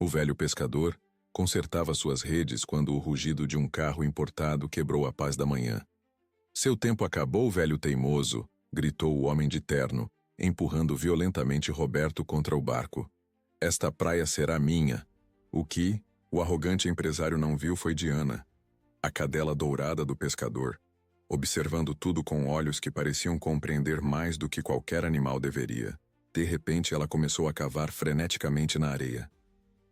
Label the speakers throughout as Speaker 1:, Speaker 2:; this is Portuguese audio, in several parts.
Speaker 1: O velho pescador consertava suas redes quando o rugido de um carro importado quebrou a paz da manhã. Seu tempo acabou, velho teimoso, gritou o homem de terno, empurrando violentamente Roberto contra o barco. Esta praia será minha. O que o arrogante empresário não viu foi Diana, a cadela dourada do pescador, observando tudo com olhos que pareciam compreender mais do que qualquer animal deveria. De repente ela começou a cavar freneticamente na areia.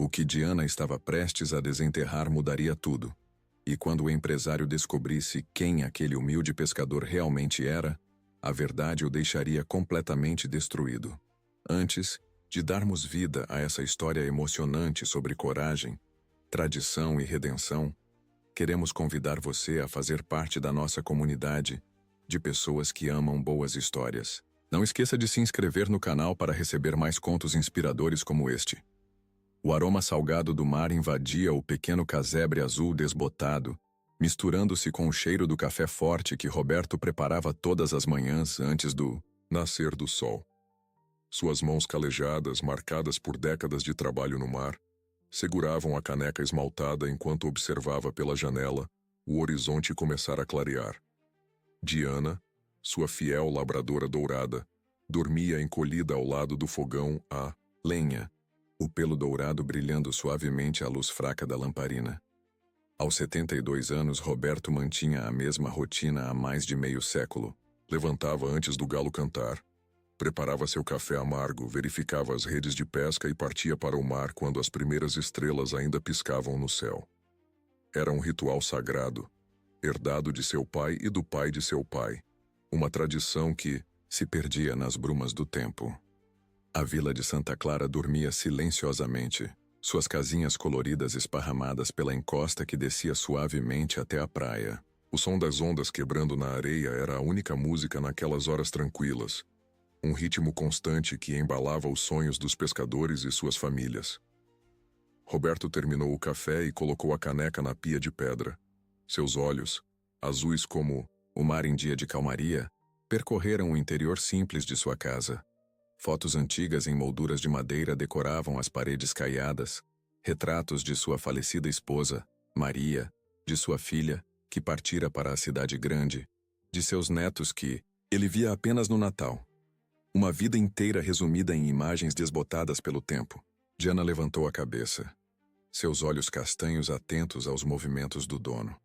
Speaker 1: O que Diana estava prestes a desenterrar mudaria tudo. E quando o empresário descobrisse quem aquele humilde pescador realmente era, a verdade o deixaria completamente destruído. Antes de darmos vida a essa história emocionante sobre coragem, tradição e redenção, queremos convidar você a fazer parte da nossa comunidade de pessoas que amam boas histórias. Não esqueça de se inscrever no canal para receber mais contos inspiradores como este. O aroma salgado do mar invadia o pequeno casebre azul desbotado, misturando-se com o cheiro do café forte que Roberto preparava todas as manhãs antes do nascer do sol. Suas mãos calejadas, marcadas por décadas de trabalho no mar, seguravam a caneca esmaltada enquanto observava pela janela o horizonte começar a clarear. Diana, sua fiel labradora dourada, dormia encolhida ao lado do fogão a lenha, o pelo dourado brilhando suavemente à luz fraca da lamparina. Aos 72 anos, Roberto mantinha a mesma rotina há mais de meio século. Levantava antes do galo cantar, preparava seu café amargo, verificava as redes de pesca e partia para o mar quando as primeiras estrelas ainda piscavam no céu. Era um ritual sagrado, herdado de seu pai e do pai de seu pai, uma tradição que se perdia nas brumas do tempo. A vila de Santa Clara dormia silenciosamente, suas casinhas coloridas esparramadas pela encosta que descia suavemente até a praia. O som das ondas quebrando na areia era a única música naquelas horas tranquilas, um ritmo constante que embalava os sonhos dos pescadores e suas famílias. Roberto terminou o café e colocou a caneca na pia de pedra. Seus olhos, azuis como o mar em dia de calmaria, percorreram o interior simples de sua casa. Fotos antigas em molduras de madeira decoravam as paredes caiadas, retratos de sua falecida esposa, Maria, de sua filha, que partira para a cidade grande, de seus netos que ele via apenas no Natal. Uma vida inteira resumida em imagens desbotadas pelo tempo. Diana levantou a cabeça, seus olhos castanhos atentos aos movimentos do dono.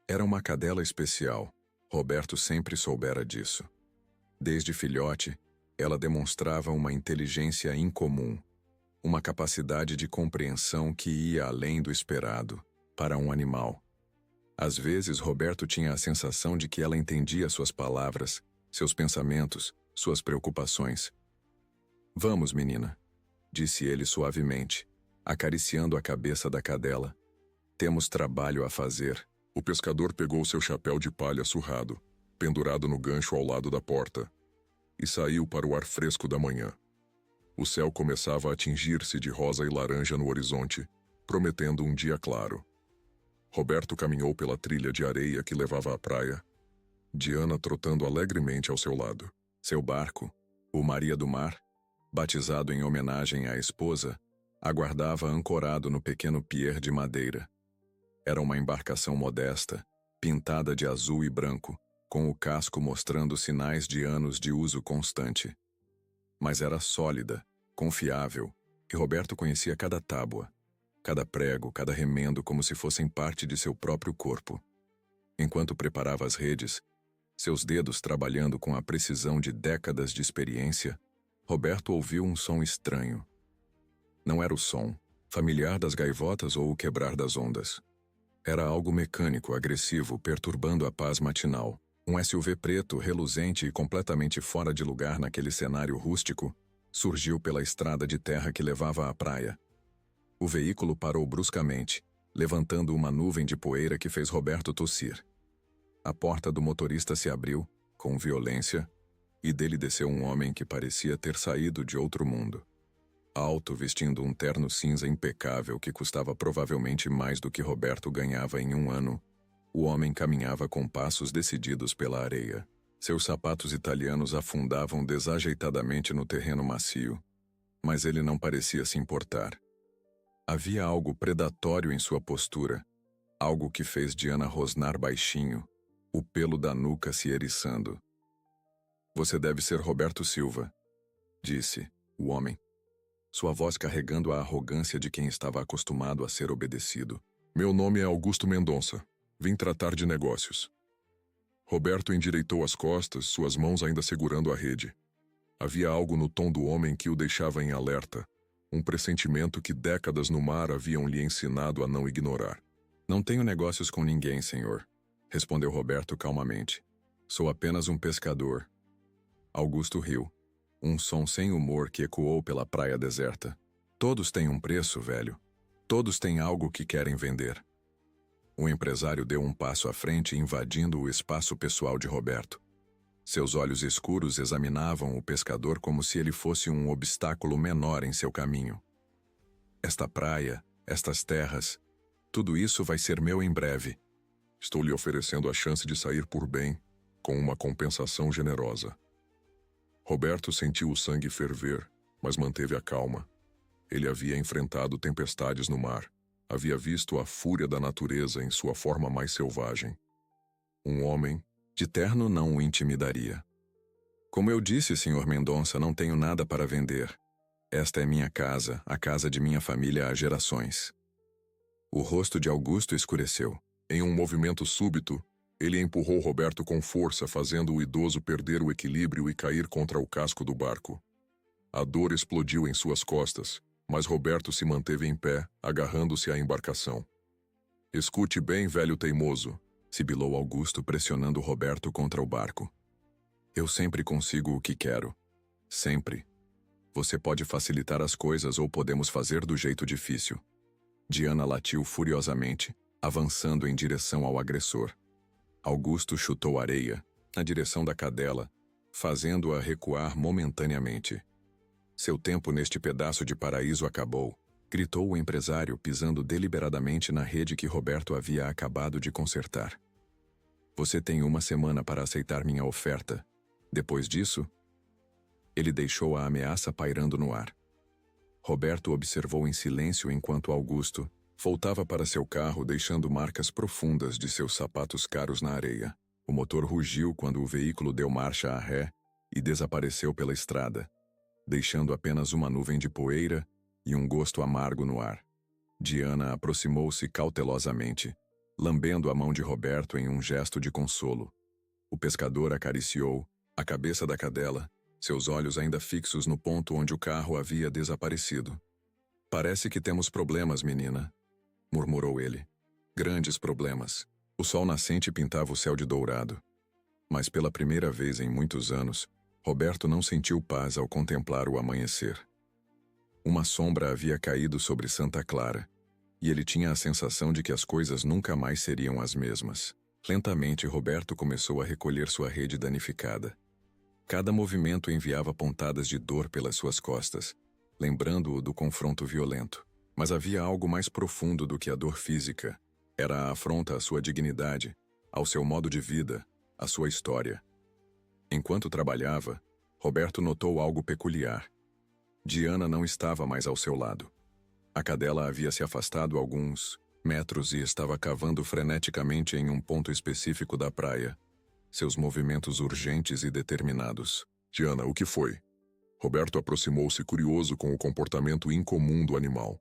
Speaker 1: Era uma cadela especial, Roberto sempre soubera disso. Desde filhote, ela demonstrava uma inteligência incomum, uma capacidade de compreensão que ia além do esperado, para um animal. Às vezes, Roberto tinha a sensação de que ela entendia suas palavras, seus pensamentos, suas preocupações. Vamos, menina, disse ele suavemente, acariciando a cabeça da cadela. Temos trabalho a fazer. O pescador pegou seu chapéu de palha surrado, pendurado no gancho ao lado da porta, e saiu para o ar fresco da manhã. O céu começava a tingir-se de rosa e laranja no horizonte, prometendo um dia claro. Roberto caminhou pela trilha de areia que levava à praia, Diana trotando alegremente ao seu lado. Seu barco, o Maria do Mar, batizado em homenagem à esposa, aguardava ancorado no pequeno pier de madeira. Era uma embarcação modesta, pintada de azul e branco, com o casco mostrando sinais de anos de uso constante. Mas era sólida, confiável, e Roberto conhecia cada tábua, cada prego, cada remendo como se fossem parte de seu próprio corpo. Enquanto preparava as redes, seus dedos trabalhando com a precisão de décadas de experiência, Roberto ouviu um som estranho. Não era o som familiar das gaivotas ou o quebrar das ondas. Era algo mecânico, agressivo, perturbando a paz matinal. Um SUV preto, reluzente e completamente fora de lugar naquele cenário rústico, surgiu pela estrada de terra que levava à praia. O veículo parou bruscamente, levantando uma nuvem de poeira que fez Roberto tossir. A porta do motorista se abriu, com violência, e dele desceu um homem que parecia ter saído de outro mundo. Alto, vestindo um terno cinza impecável que custava provavelmente mais do que Roberto ganhava em um ano, o homem caminhava com passos decididos pela areia. Seus sapatos italianos afundavam desajeitadamente no terreno macio, mas ele não parecia se importar. Havia algo predatório em sua postura, algo que fez Diana rosnar baixinho, o pelo da nuca se eriçando. Você deve ser Roberto Silva, disse o homem, sua voz carregando a arrogância de quem estava acostumado a ser obedecido. Meu nome é Augusto Mendonça. Vim tratar de negócios. Roberto endireitou as costas, suas mãos ainda segurando a rede. Havia algo no tom do homem que o deixava em alerta, um pressentimento que décadas no mar haviam lhe ensinado a não ignorar. Não tenho negócios com ninguém, senhor, respondeu Roberto calmamente. Sou apenas um pescador. Augusto riu, um som sem humor que ecoou pela praia deserta. Todos têm um preço, velho. Todos têm algo que querem vender. O empresário deu um passo à frente, invadindo o espaço pessoal de Roberto. Seus olhos escuros examinavam o pescador como se ele fosse um obstáculo menor em seu caminho. Esta praia, estas terras, tudo isso vai ser meu em breve. Estou lhe oferecendo a chance de sair por bem, com uma compensação generosa. Roberto sentiu o sangue ferver, mas manteve a calma. Ele havia enfrentado tempestades no mar. Havia visto a fúria da natureza em sua forma mais selvagem. Um homem de terno não o intimidaria. Como eu disse, Sr. Mendonça, não tenho nada para vender. Esta é minha casa, a casa de minha família há gerações. O rosto de Augusto escureceu. Em um movimento súbito, ele empurrou Roberto com força, fazendo o idoso perder o equilíbrio e cair contra o casco do barco. A dor explodiu em suas costas, mas Roberto se manteve em pé, agarrando-se à embarcação. Escute bem, velho teimoso, sibilou Augusto, pressionando Roberto contra o barco. Eu sempre consigo o que quero. Sempre. Você pode facilitar as coisas ou podemos fazer do jeito difícil. Diana latiu furiosamente, avançando em direção ao agressor. Augusto chutou areia, na direção da cadela, fazendo-a recuar momentaneamente. Seu tempo neste pedaço de paraíso acabou, gritou o empresário, pisando deliberadamente na rede que Roberto havia acabado de consertar. Você tem uma semana para aceitar minha oferta. Depois disso, ele deixou a ameaça pairando no ar. Roberto observou em silêncio enquanto Augusto voltava para seu carro, deixando marcas profundas de seus sapatos caros na areia. O motor rugiu quando o veículo deu marcha a ré e desapareceu pela estrada, deixando apenas uma nuvem de poeira e um gosto amargo no ar. Diana aproximou-se cautelosamente, lambendo a mão de Roberto em um gesto de consolo. O pescador acariciou a cabeça da cadela, seus olhos ainda fixos no ponto onde o carro havia desaparecido. Parece que temos problemas, menina, murmurou ele. Grandes problemas. O sol nascente pintava o céu de dourado. Mas pela primeira vez em muitos anos, Roberto não sentiu paz ao contemplar o amanhecer. Uma sombra havia caído sobre Santa Clara, e ele tinha a sensação de que as coisas nunca mais seriam as mesmas. Lentamente, Roberto começou a recolher sua rede danificada. Cada movimento enviava pontadas de dor pelas suas costas, lembrando-o do confronto violento. Mas havia algo mais profundo do que a dor física. Era a afronta à sua dignidade, ao seu modo de vida, à sua história. Enquanto trabalhava, Roberto notou algo peculiar. Diana não estava mais ao seu lado. A cadela havia se afastado alguns metros e estava cavando freneticamente em um ponto específico da praia, seus movimentos urgentes e determinados. Diana, o que foi? Roberto aproximou-se curioso com o comportamento incomum do animal.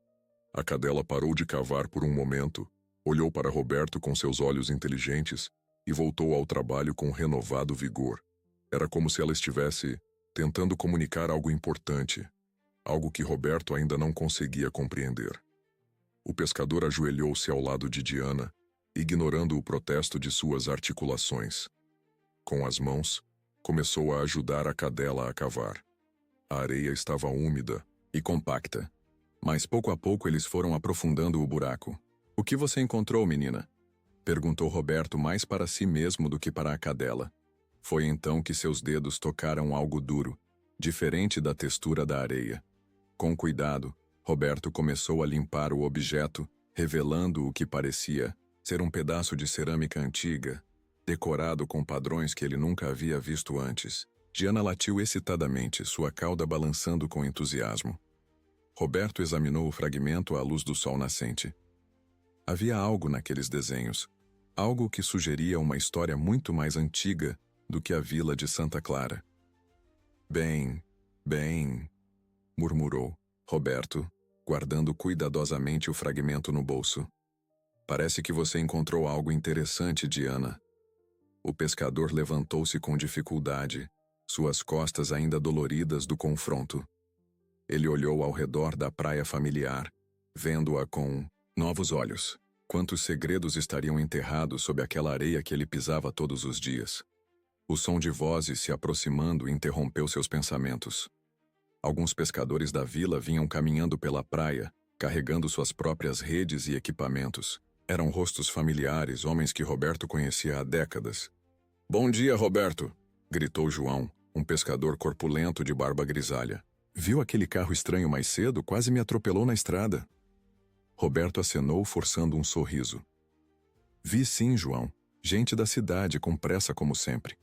Speaker 1: A cadela parou de cavar por um momento, olhou para Roberto com seus olhos inteligentes e voltou ao trabalho com renovado vigor. Era como se ela estivesse tentando comunicar algo importante, algo que Roberto ainda não conseguia compreender. O pescador ajoelhou-se ao lado de Diana, ignorando o protesto de suas articulações. Com as mãos, começou a ajudar a cadela a cavar. A areia estava úmida e compacta, mas pouco a pouco eles foram aprofundando o buraco. O que você encontrou, menina? Perguntou Roberto mais para si mesmo do que para a cadela. Foi então que seus dedos tocaram algo duro, diferente da textura da areia. Com cuidado, Roberto começou a limpar o objeto, revelando o que parecia ser um pedaço de cerâmica antiga, decorado com padrões que ele nunca havia visto antes. Diana latiu excitadamente, sua cauda balançando com entusiasmo. Roberto examinou o fragmento à luz do sol nascente. Havia algo naqueles desenhos, algo que sugeria uma história muito mais antiga do que a vila de Santa Clara. Bem, murmurou Roberto, guardando cuidadosamente o fragmento no bolso. Parece que você encontrou algo interessante, Diana. O pescador levantou-se com dificuldade, suas costas ainda doloridas do confronto. Ele olhou ao redor da praia familiar, vendo-a com novos olhos. Quantos segredos estariam enterrados sob aquela areia que ele pisava todos os dias? O som de vozes se aproximando interrompeu seus pensamentos. Alguns pescadores da vila vinham caminhando pela praia, carregando suas próprias redes e equipamentos. Eram rostos familiares, homens que Roberto conhecia há décadas. "Bom dia, Roberto!" gritou João, um pescador corpulento de barba grisalha. "Viu aquele carro estranho mais cedo? Quase me atropelou na estrada." Roberto acenou, forçando um sorriso. "Vi sim, João. Gente da cidade, com pressa como sempre."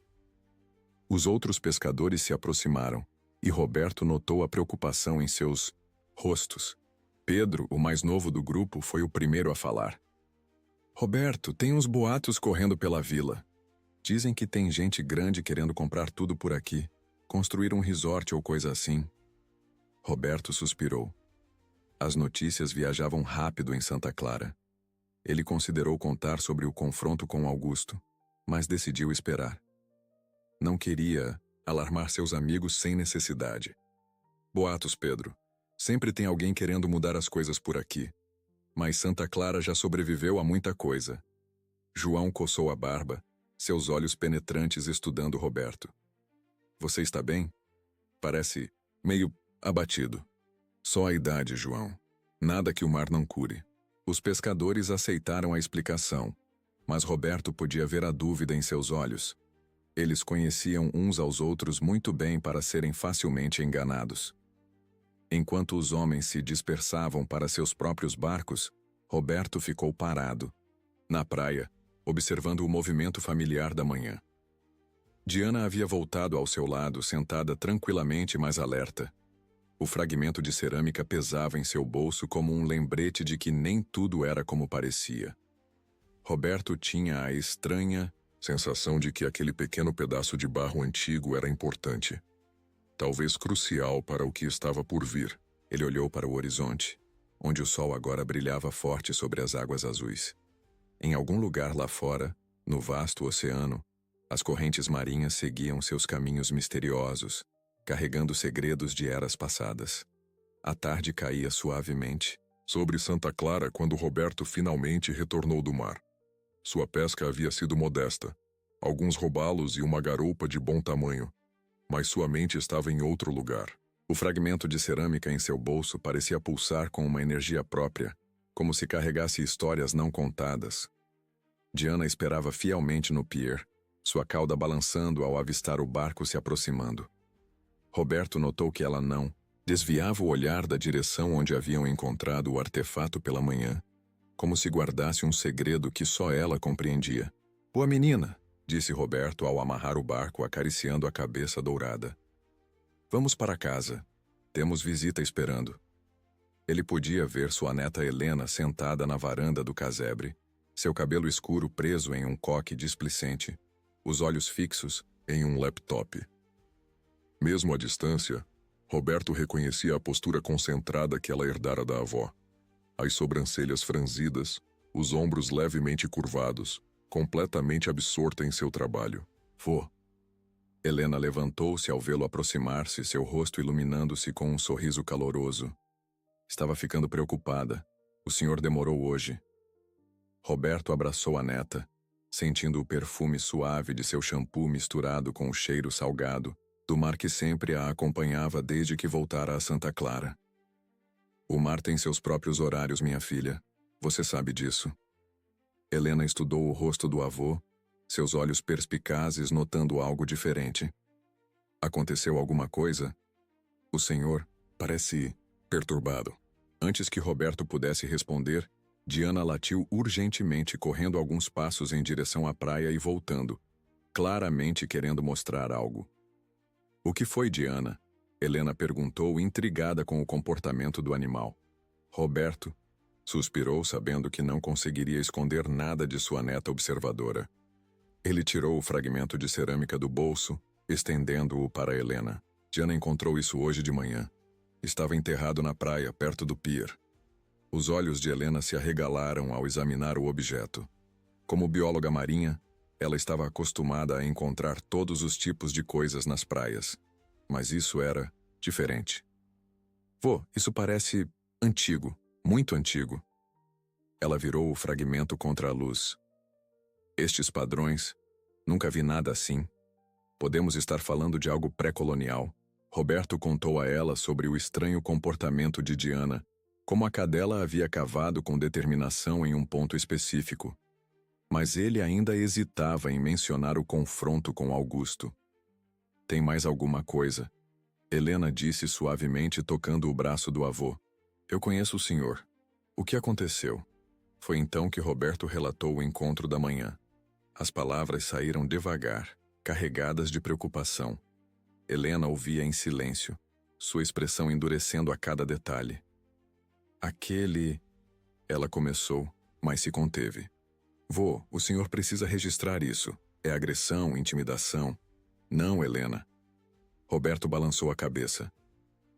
Speaker 1: Os outros pescadores se aproximaram, e Roberto notou a preocupação em seus rostos. Pedro, o mais novo do grupo, foi o primeiro a falar. "Roberto, tem uns boatos correndo pela vila. Dizem que tem gente grande querendo comprar tudo por aqui, construir um resort ou coisa assim." Roberto suspirou. As notícias viajavam rápido em Santa Clara. Ele considerou contar sobre o confronto com Augusto, mas decidiu esperar. Não queria alarmar seus amigos sem necessidade. "Boatos, Pedro. Sempre tem alguém querendo mudar as coisas por aqui. Mas Santa Clara já sobreviveu a muita coisa." João coçou a barba, seus olhos penetrantes estudando Roberto. "Você está bem? Parece meio abatido." "Só a idade, João. Nada que o mar não cure." Os pescadores aceitaram a explicação, mas Roberto podia ver a dúvida em seus olhos. Eles conheciam uns aos outros muito bem para serem facilmente enganados. Enquanto os homens se dispersavam para seus próprios barcos, Roberto ficou parado, na praia, observando o movimento familiar da manhã. Diana havia voltado ao seu lado, sentada tranquilamente, mas alerta. O fragmento de cerâmica pesava em seu bolso como um lembrete de que nem tudo era como parecia. Roberto tinha a estranha sensação de que aquele pequeno pedaço de barro antigo era importante. Talvez crucial para o que estava por vir. Ele olhou para o horizonte, onde o sol agora brilhava forte sobre as águas azuis. Em algum lugar lá fora, no vasto oceano, as correntes marinhas seguiam seus caminhos misteriosos, carregando segredos de eras passadas. A tarde caía suavemente sobre Santa Clara quando Roberto finalmente retornou do mar. Sua pesca havia sido modesta, alguns robalos e uma garoupa de bom tamanho, mas sua mente estava em outro lugar. O fragmento de cerâmica em seu bolso parecia pulsar com uma energia própria, como se carregasse histórias não contadas. Diana esperava fielmente no pier, sua cauda balançando ao avistar o barco se aproximando. Roberto notou que ela não desviava o olhar da direção onde haviam encontrado o artefato pela manhã, como se guardasse um segredo que só ela compreendia. "Boa menina", disse Roberto ao amarrar o barco, acariciando a cabeça dourada. "Vamos para casa. Temos visita esperando." Ele podia ver sua neta Helena sentada na varanda do casebre, seu cabelo escuro preso em um coque displicente, os olhos fixos em um laptop. Mesmo à distância, Roberto reconhecia a postura concentrada que ela herdara da avó. As sobrancelhas franzidas, os ombros levemente curvados, completamente absorta em seu trabalho. "Vô." Helena levantou-se ao vê-lo aproximar-se, seu rosto iluminando-se com um sorriso caloroso. Estava ficando preocupada. "O senhor demorou hoje." Roberto abraçou a neta, sentindo o perfume suave de seu shampoo misturado com o cheiro salgado do mar que sempre a acompanhava desde que voltara a Santa Clara. "O mar tem seus próprios horários, minha filha. Você sabe disso." Helena estudou o rosto do avô, seus olhos perspicazes notando algo diferente. "Aconteceu alguma coisa? O senhor parece perturbado." Antes que Roberto pudesse responder, Diana latiu urgentemente, correndo alguns passos em direção à praia e voltando, claramente querendo mostrar algo. "O que foi, Diana?" Helena perguntou, intrigada com o comportamento do animal. Roberto suspirou, sabendo que não conseguiria esconder nada de sua neta observadora. Ele tirou o fragmento de cerâmica do bolso, estendendo-o para Helena. Diana encontrou isso hoje de manhã. Estava enterrado na praia, perto do pier. Os olhos de Helena se arregalaram ao examinar o objeto. Como bióloga marinha, ela estava acostumada a encontrar todos os tipos de coisas nas praias. Mas isso era diferente. Vô, isso parece antigo, muito antigo. Ela virou o fragmento contra a luz. Estes padrões, nunca vi nada assim. Podemos estar falando de algo pré-colonial. Roberto contou a ela sobre o estranho comportamento de Diana, como a cadela havia cavado com determinação em um ponto específico. Mas ele ainda hesitava em mencionar o confronto com Augusto. Tem mais alguma coisa? Helena disse suavemente, tocando o braço do avô. Eu conheço o senhor. O que aconteceu? Foi então que Roberto relatou o encontro da manhã. As palavras saíram devagar, carregadas de preocupação. Helena ouvia em silêncio, sua expressão endurecendo a cada detalhe. Ela começou, mas se conteve. Vô, o senhor precisa registrar isso. É agressão, intimidação. Não, Helena. Roberto balançou a cabeça.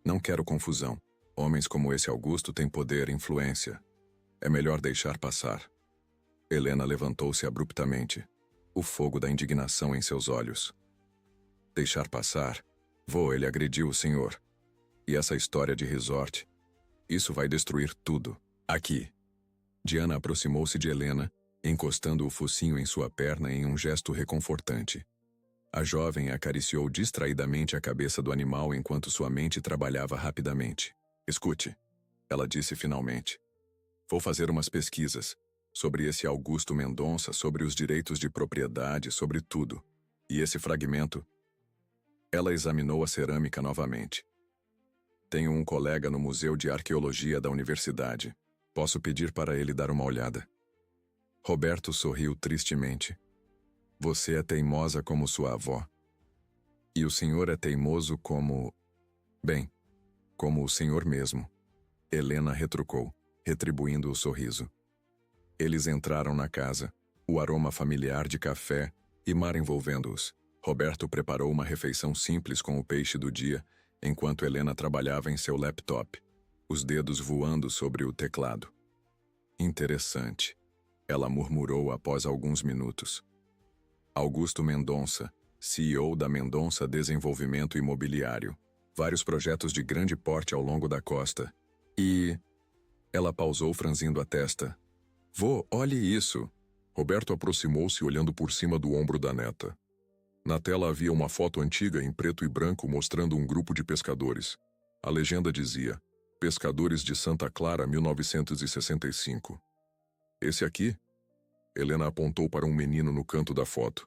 Speaker 1: Não quero confusão. Homens como esse Augusto têm poder e influência. É melhor deixar passar. Helena levantou-se abruptamente, o fogo da indignação em seus olhos. Deixar passar? Vô, ele agrediu o senhor. E essa história de resort? Isso vai destruir tudo. Aqui. Diana aproximou-se de Helena, encostando o focinho em sua perna em um gesto reconfortante. A jovem acariciou distraidamente a cabeça do animal enquanto sua mente trabalhava rapidamente. Escute, ela disse finalmente. Vou fazer umas pesquisas sobre esse Augusto Mendonça, sobre os direitos de propriedade, sobre tudo. E esse fragmento? Ela examinou a cerâmica novamente. Tenho um colega no Museu de Arqueologia da Universidade. Posso pedir para ele dar uma olhada? Roberto sorriu tristemente. Você é teimosa como sua avó. E o senhor é teimoso como... Bem, como o senhor mesmo. Helena retrucou, retribuindo o sorriso. Eles entraram na casa, o aroma familiar de café e mar envolvendo-os. Roberto preparou uma refeição simples com o peixe do dia, enquanto Helena trabalhava em seu laptop, os dedos voando sobre o teclado. Interessante, ela murmurou após alguns minutos. Augusto Mendonça, CEO da Mendonça Desenvolvimento Imobiliário. Vários projetos de grande porte ao longo da costa. E... Ela pausou, franzindo a testa. Vô, olhe isso. Roberto aproximou-se olhando por cima do ombro da neta. Na tela havia uma foto antiga em preto e branco mostrando um grupo de pescadores. A legenda dizia, Pescadores de Santa Clara, 1965. Esse aqui? Helena apontou para um menino no canto da foto.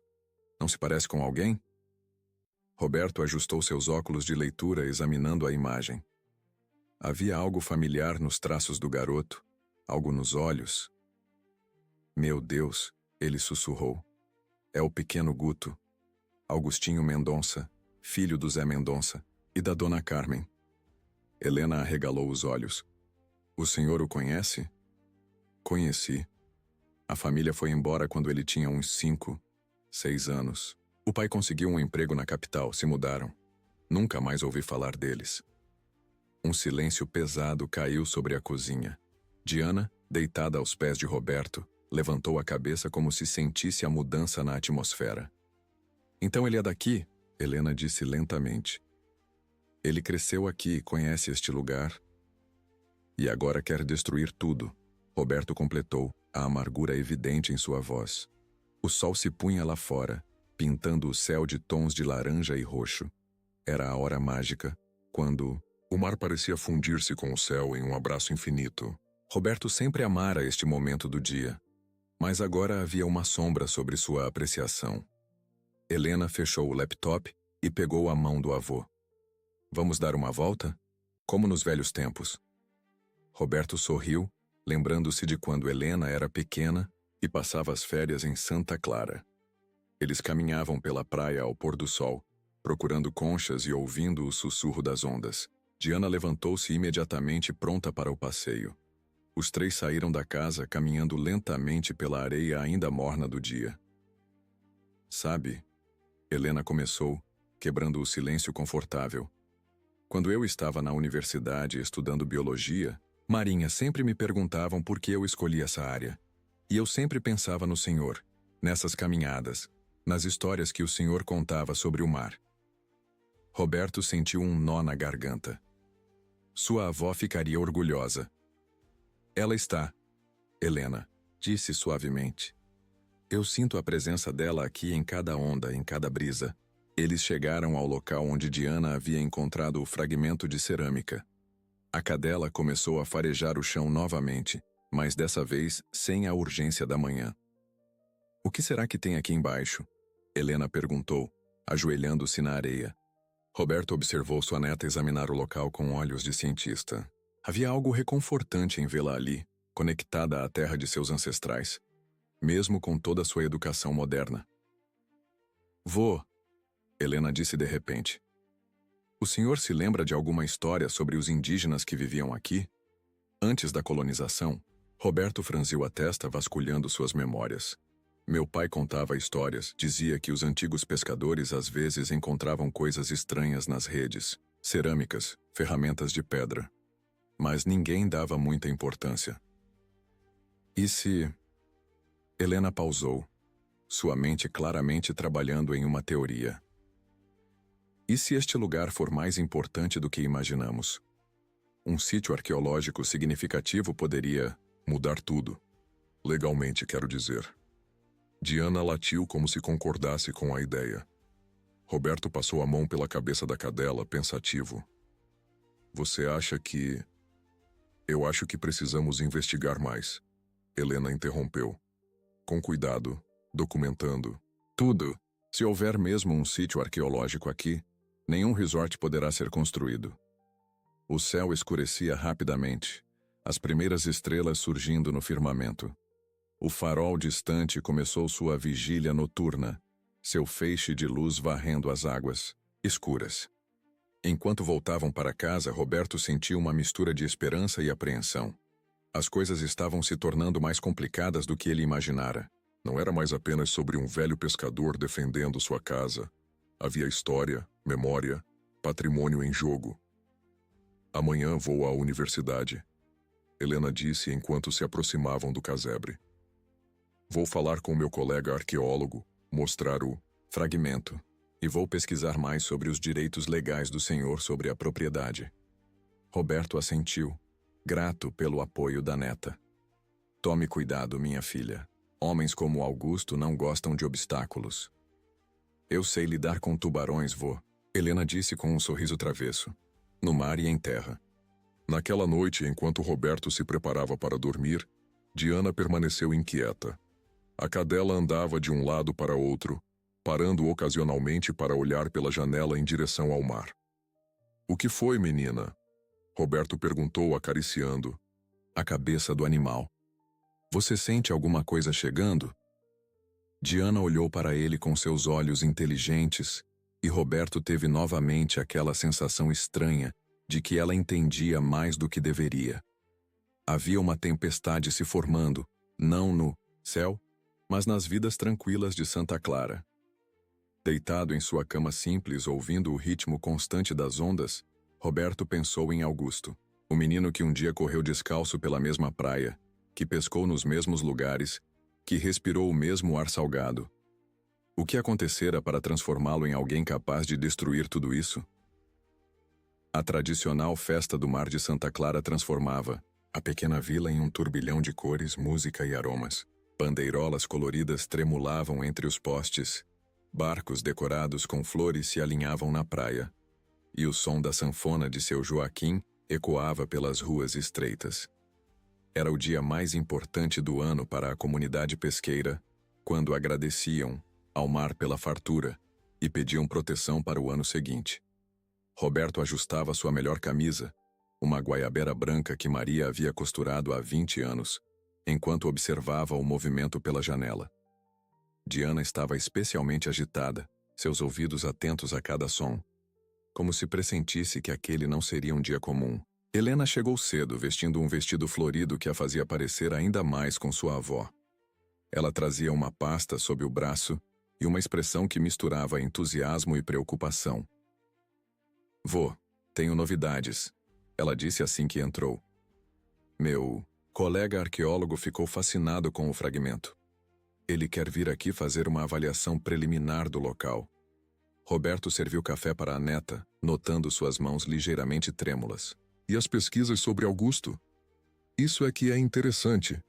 Speaker 1: Não se parece com alguém? Roberto ajustou seus óculos de leitura, examinando a imagem. Havia algo familiar nos traços do garoto, algo nos olhos. Meu Deus, ele sussurrou. É o pequeno Guto. Augustinho Mendonça, filho do Zé Mendonça e da dona Carmen. Helena arregalou os olhos. O senhor o conhece? Conheci. A família foi embora quando ele tinha uns 5, 6 anos. O pai conseguiu um emprego na capital, se mudaram. Nunca mais ouvi falar deles. Um silêncio pesado caiu sobre a cozinha. Diana, deitada aos pés de Roberto, levantou a cabeça como se sentisse a mudança na atmosfera. Então ele é daqui? Helena disse lentamente. Ele cresceu aqui, conhece este lugar. E agora quer destruir tudo. Roberto completou, a amargura evidente em sua voz. O sol se punha lá fora, pintando o céu de tons de laranja e roxo. Era a hora mágica, quando o mar parecia fundir-se com o céu em um abraço infinito. Roberto sempre amara este momento do dia, mas agora havia uma sombra sobre sua apreciação. Helena fechou o laptop e pegou a mão do avô. Vamos dar uma volta? Como nos velhos tempos. Roberto sorriu, lembrando-se de quando Helena era pequena e passava as férias em Santa Clara. Eles caminhavam pela praia ao pôr do sol, procurando conchas e ouvindo o sussurro das ondas. Diana levantou-se imediatamente pronta para o passeio. Os três saíram da casa caminhando lentamente pela areia ainda morna do dia. Sabe, Helena começou, quebrando o silêncio confortável. Quando eu estava na universidade estudando biologia, Marinha sempre me perguntavam por que eu escolhi essa área. E eu sempre pensava no senhor, nessas caminhadas, nas histórias que o senhor contava sobre o mar. Roberto sentiu um nó na garganta. Sua avó ficaria orgulhosa. Ela está, Helena, disse suavemente. Eu sinto a presença dela aqui em cada onda, em cada brisa. Eles chegaram ao local onde Diana havia encontrado o fragmento de cerâmica. A cadela começou a farejar o chão novamente, mas dessa vez sem a urgência da manhã. O que será que tem aqui embaixo? Helena perguntou, ajoelhando-se na areia. Roberto observou sua neta examinar o local com olhos de cientista. Havia algo reconfortante em vê-la ali, conectada à terra de seus ancestrais, mesmo com toda sua educação moderna. Vô, Helena disse de repente. O senhor se lembra de alguma história sobre os indígenas que viviam aqui? Antes da colonização, Roberto franziu a testa vasculhando suas memórias. Meu pai contava histórias, dizia que os antigos pescadores às vezes encontravam coisas estranhas nas redes, cerâmicas, ferramentas de pedra. Mas ninguém dava muita importância. E se... Helena pausou, sua mente claramente trabalhando em uma teoria. E se este lugar for mais importante do que imaginamos? Um sítio arqueológico significativo poderia mudar tudo. Legalmente, quero dizer. Diana latiu como se concordasse com a ideia. Roberto passou a mão pela cabeça da cadela, pensativo. Você acha que... Eu acho que precisamos investigar mais. Helena interrompeu. Com cuidado, documentando. Tudo. Se houver mesmo um sítio arqueológico aqui, nenhum resort poderá ser construído. O céu escurecia rapidamente, as primeiras estrelas surgindo no firmamento. O farol distante começou sua vigília noturna, seu feixe de luz varrendo as águas, escuras. Enquanto voltavam para casa, Roberto sentiu uma mistura de esperança e apreensão. As coisas estavam se tornando mais complicadas do que ele imaginara. Não era mais apenas sobre um velho pescador defendendo sua casa. Havia história, memória, patrimônio em jogo. Amanhã vou à universidade, Helena disse enquanto se aproximavam do casebre. Vou falar com meu colega arqueólogo, mostrar o fragmento, e vou pesquisar mais sobre os direitos legais do senhor sobre a propriedade. Roberto assentiu, grato pelo apoio da neta. Tome cuidado, minha filha. Homens como Augusto não gostam de obstáculos. Eu sei lidar com tubarões, vô, Helena disse com um sorriso travesso. No mar e em terra. Naquela noite, enquanto Roberto se preparava para dormir, Diana permaneceu inquieta. A cadela andava de um lado para outro, parando ocasionalmente para olhar pela janela em direção ao mar. O que foi, menina? Roberto perguntou acariciando a cabeça do animal. Você sente alguma coisa chegando? Diana olhou para ele com seus olhos inteligentes e Roberto teve novamente aquela sensação estranha de que ela entendia mais do que deveria. Havia uma tempestade se formando, não no céu, mas nas vidas tranquilas de Santa Clara. Deitado em sua cama simples, ouvindo o ritmo constante das ondas, Roberto pensou em Augusto, o menino que um dia correu descalço pela mesma praia, que pescou nos mesmos lugares, que respirou o mesmo ar salgado. O que acontecera para transformá-lo em alguém capaz de destruir tudo isso? A tradicional festa do mar de Santa Clara transformava a pequena vila em um turbilhão de cores, música e aromas. Bandeirolas coloridas tremulavam entre os postes, barcos decorados com flores se alinhavam na praia, e o som da sanfona de seu Joaquim ecoava pelas ruas estreitas. Era o dia mais importante do ano para a comunidade pesqueira, quando agradeciam ao mar pela fartura e pediam proteção para o ano seguinte. Roberto ajustava sua melhor camisa, uma guaiabera branca que Maria havia costurado há 20 anos, enquanto observava o movimento pela janela. Diana estava especialmente agitada, seus ouvidos atentos a cada som, como se pressentisse que aquele não seria um dia comum. Helena chegou cedo, vestindo um vestido florido que a fazia parecer ainda mais com sua avó. Ela trazia uma pasta sob o braço e uma expressão que misturava entusiasmo e preocupação. Vô, tenho novidades, ela disse assim que entrou. Meu colega arqueólogo ficou fascinado com o fragmento. Ele quer vir aqui fazer uma avaliação preliminar do local. Roberto serviu café para a neta, notando suas mãos ligeiramente trêmulas.
Speaker 2: E as pesquisas sobre Augusto? Isso é que é interessante.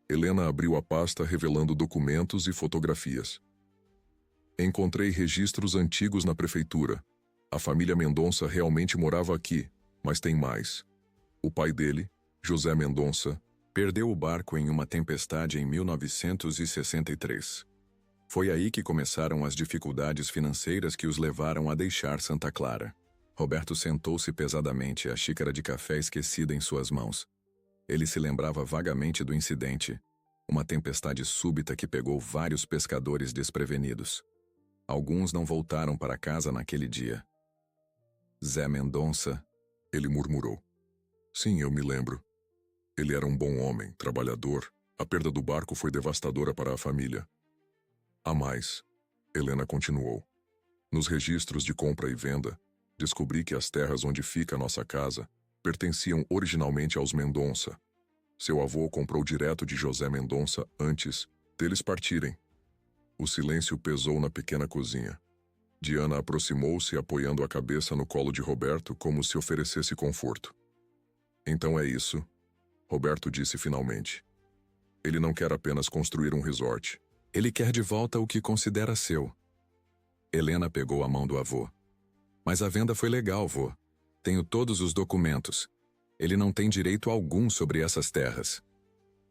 Speaker 2: Helena abriu a pasta revelando documentos e fotografias. Encontrei registros antigos na prefeitura. A família Mendonça realmente morava aqui, mas tem mais. O pai dele, José Mendonça,
Speaker 1: perdeu o barco em uma tempestade em 1963. Foi aí que começaram as dificuldades financeiras que os levaram a deixar Santa Clara. Roberto sentou-se pesadamente, a xícara de café esquecida em suas mãos. Ele se lembrava vagamente do incidente, uma tempestade súbita que pegou vários pescadores desprevenidos. Alguns não voltaram para casa naquele dia. Zé Mendonça,
Speaker 2: ele murmurou. Sim, eu me lembro. Ele era um bom homem, trabalhador. A perda do barco foi devastadora para a família. Há mais, Helena continuou. Nos registros de compra e venda, descobri que as terras onde fica a nossa casa pertenciam originalmente aos Mendonça. Seu avô comprou direto de José Mendonça antes deles partirem. O silêncio pesou na pequena cozinha. Diana aproximou-se apoiando a cabeça no colo de Roberto como se oferecesse conforto. Então é isso, Roberto disse finalmente. Ele não quer apenas construir um resort.
Speaker 1: Ele quer de volta o que considera seu. Helena pegou a mão do avô. Mas a venda foi legal, vô. Tenho todos os documentos. Ele não tem direito algum sobre essas terras.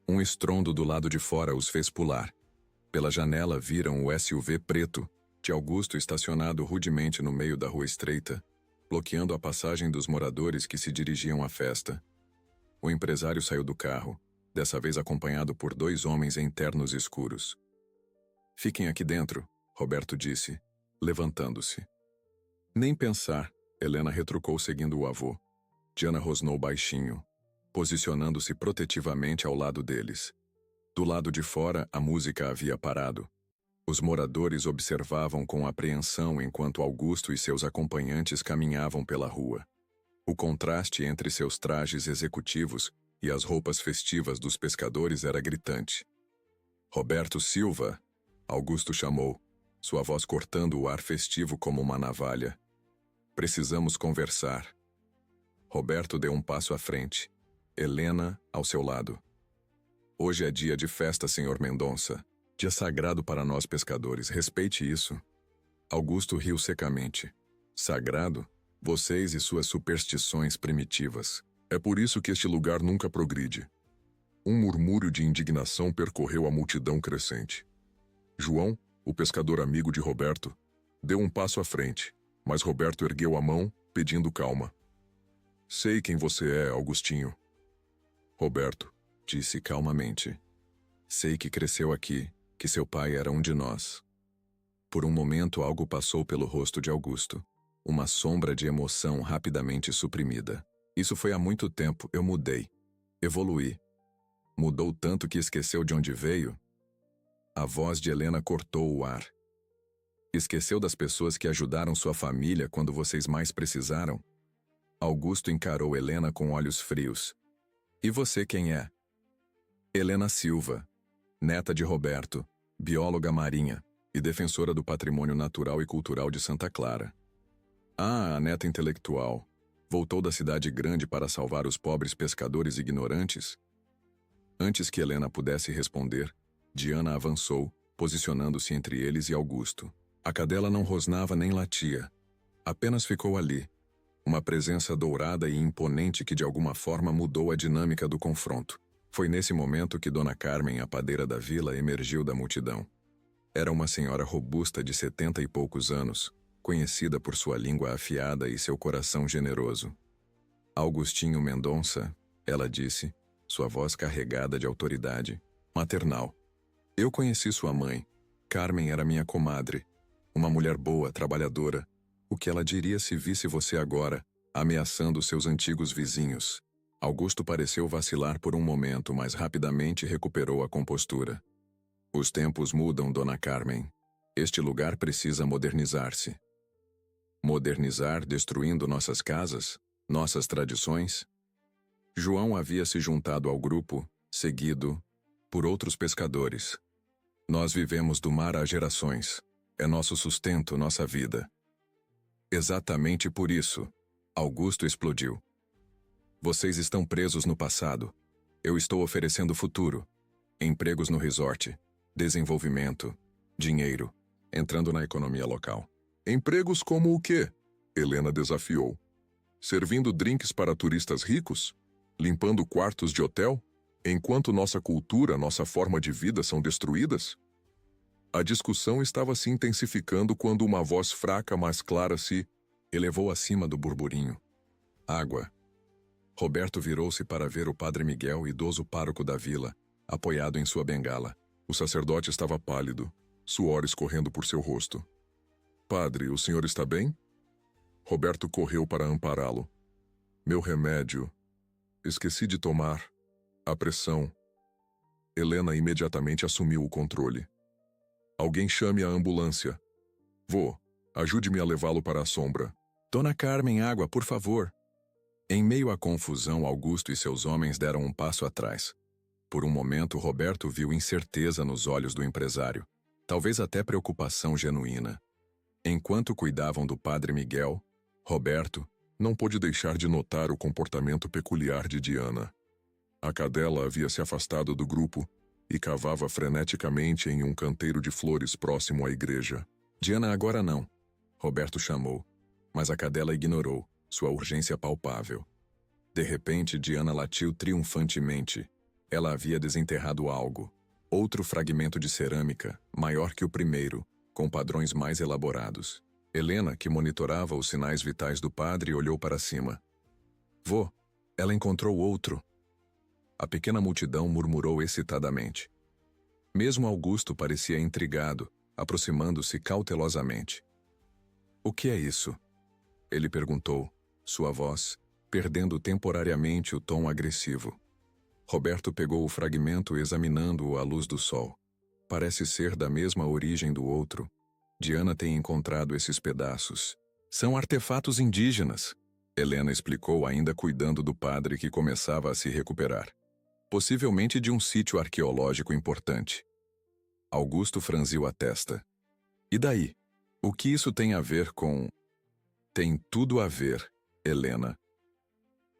Speaker 1: Um estrondo do lado de fora os fez pular. Pela janela viram o SUV preto de Augusto estacionado rudemente no meio da rua estreita, bloqueando a passagem dos moradores que se dirigiam à festa. O empresário saiu do carro, dessa vez acompanhado por 2 homens em ternos escuros. Fiquem aqui dentro, Roberto disse, levantando-se. Nem pensar, Helena retrucou seguindo o avô. Diana rosnou baixinho, posicionando-se protetivamente ao lado deles. Do lado de fora, a música havia parado. Os moradores observavam com apreensão enquanto Augusto e seus acompanhantes caminhavam pela rua. O contraste entre seus trajes executivos e as roupas festivas dos pescadores era gritante. Roberto Silva, Augusto chamou, sua voz cortando o ar festivo como uma navalha. Precisamos conversar. Roberto deu um passo à frente. Helena, ao seu lado. Hoje é dia de festa, senhor Mendonça. Dia sagrado para nós pescadores, respeite isso. Augusto riu secamente. Sagrado? Vocês e suas superstições primitivas.
Speaker 2: É por isso que este lugar nunca progride. Um murmúrio de indignação percorreu a multidão crescente. João, o pescador amigo de Roberto, deu um passo à frente, mas Roberto ergueu a mão, pedindo calma. Sei quem você é, Augustinho.
Speaker 1: Roberto, disse calmamente. Sei que cresceu aqui, que seu pai era um de nós. Por um momento algo passou pelo rosto de Augusto. Uma sombra de emoção rapidamente suprimida. Isso foi há muito tempo, eu mudei. Evoluí. Mudou tanto que esqueceu de onde veio? A voz de Helena cortou o ar. Esqueceu das pessoas que ajudaram sua família quando vocês mais precisaram? Augusto encarou Helena com olhos frios. E você quem é? Helena Silva, neta de Roberto, bióloga marinha e defensora do patrimônio natural e cultural de Santa Clara. Ah, a neta intelectual. Voltou da cidade grande para salvar os pobres pescadores ignorantes? Antes que Helena pudesse responder, Diana avançou, posicionando-se entre eles e Augusto. A cadela não rosnava nem latia. Apenas ficou ali. Uma presença dourada e imponente que de alguma forma mudou a dinâmica do confronto. Foi nesse momento que Dona Carmen, a padeira da vila, emergiu da multidão. Era uma senhora robusta de 70 e poucos anos, conhecida por sua língua afiada e seu coração generoso. Augustinho Mendonça, ela disse, sua voz carregada de autoridade, maternal. Eu conheci sua mãe. Carmen era minha comadre. Uma mulher boa, trabalhadora. O que ela diria se visse você agora, ameaçando seus antigos vizinhos? Augusto pareceu vacilar por um momento, mas rapidamente recuperou a compostura. Os tempos mudam, Dona Carmen. Este lugar precisa modernizar-se. Modernizar destruindo nossas casas, nossas tradições? João havia se juntado ao grupo, seguido por outros pescadores. Nós vivemos do mar há gerações. É nosso sustento, nossa vida. Exatamente por isso, Augusto explodiu. Vocês estão presos no passado. Eu estou oferecendo futuro. Empregos no resort, desenvolvimento, dinheiro, entrando na economia local.
Speaker 2: Empregos como o quê? Helena desafiou. Servindo drinks para turistas ricos? Limpando quartos de hotel? Enquanto nossa cultura, nossa forma de vida são destruídas? A discussão estava se intensificando quando uma voz fraca, mas clara, se
Speaker 1: elevou acima do burburinho. Água. Roberto virou-se para ver o padre Miguel, idoso pároco da vila, apoiado em sua bengala.
Speaker 2: O sacerdote estava pálido, suor escorrendo por seu rosto. Padre, o senhor está bem? Roberto correu para ampará-lo. Meu remédio. Esqueci de tomar. A pressão. Helena imediatamente assumiu o controle. Alguém chame a ambulância. Vô, ajude-me a levá-lo para a sombra.
Speaker 1: Dona Carmen, água, por favor. Em meio à confusão, Augusto e seus homens deram um passo atrás. Por um momento, Roberto viu incerteza nos olhos do empresário, talvez até preocupação genuína. Enquanto cuidavam do padre Miguel, Roberto
Speaker 2: não pôde deixar de notar o comportamento peculiar de Diana. A cadela havia se afastado do grupo e cavava freneticamente em um canteiro de flores próximo à igreja.
Speaker 1: Diana, agora não, Roberto chamou, mas a cadela ignorou sua urgência palpável. De repente, Diana latiu triunfantemente. Ela havia desenterrado algo, outro fragmento de cerâmica, maior que o primeiro, com padrões mais elaborados. Helena, que monitorava os sinais vitais do padre, olhou para cima. Vô, ela encontrou outro. A pequena multidão murmurou excitadamente. Mesmo Augusto parecia intrigado, aproximando-se cautelosamente. O que é isso? Ele perguntou, sua voz perdendo temporariamente o tom agressivo. Roberto pegou o fragmento examinando-o à luz do sol. Parece ser da mesma origem do outro. Diana tem encontrado esses pedaços. São artefatos indígenas, Helena explicou, ainda cuidando do padre que começava a se recuperar. Possivelmente de um sítio arqueológico importante. Augusto franziu a testa. E daí? O que isso tem a ver com... Tem tudo a ver, Helena.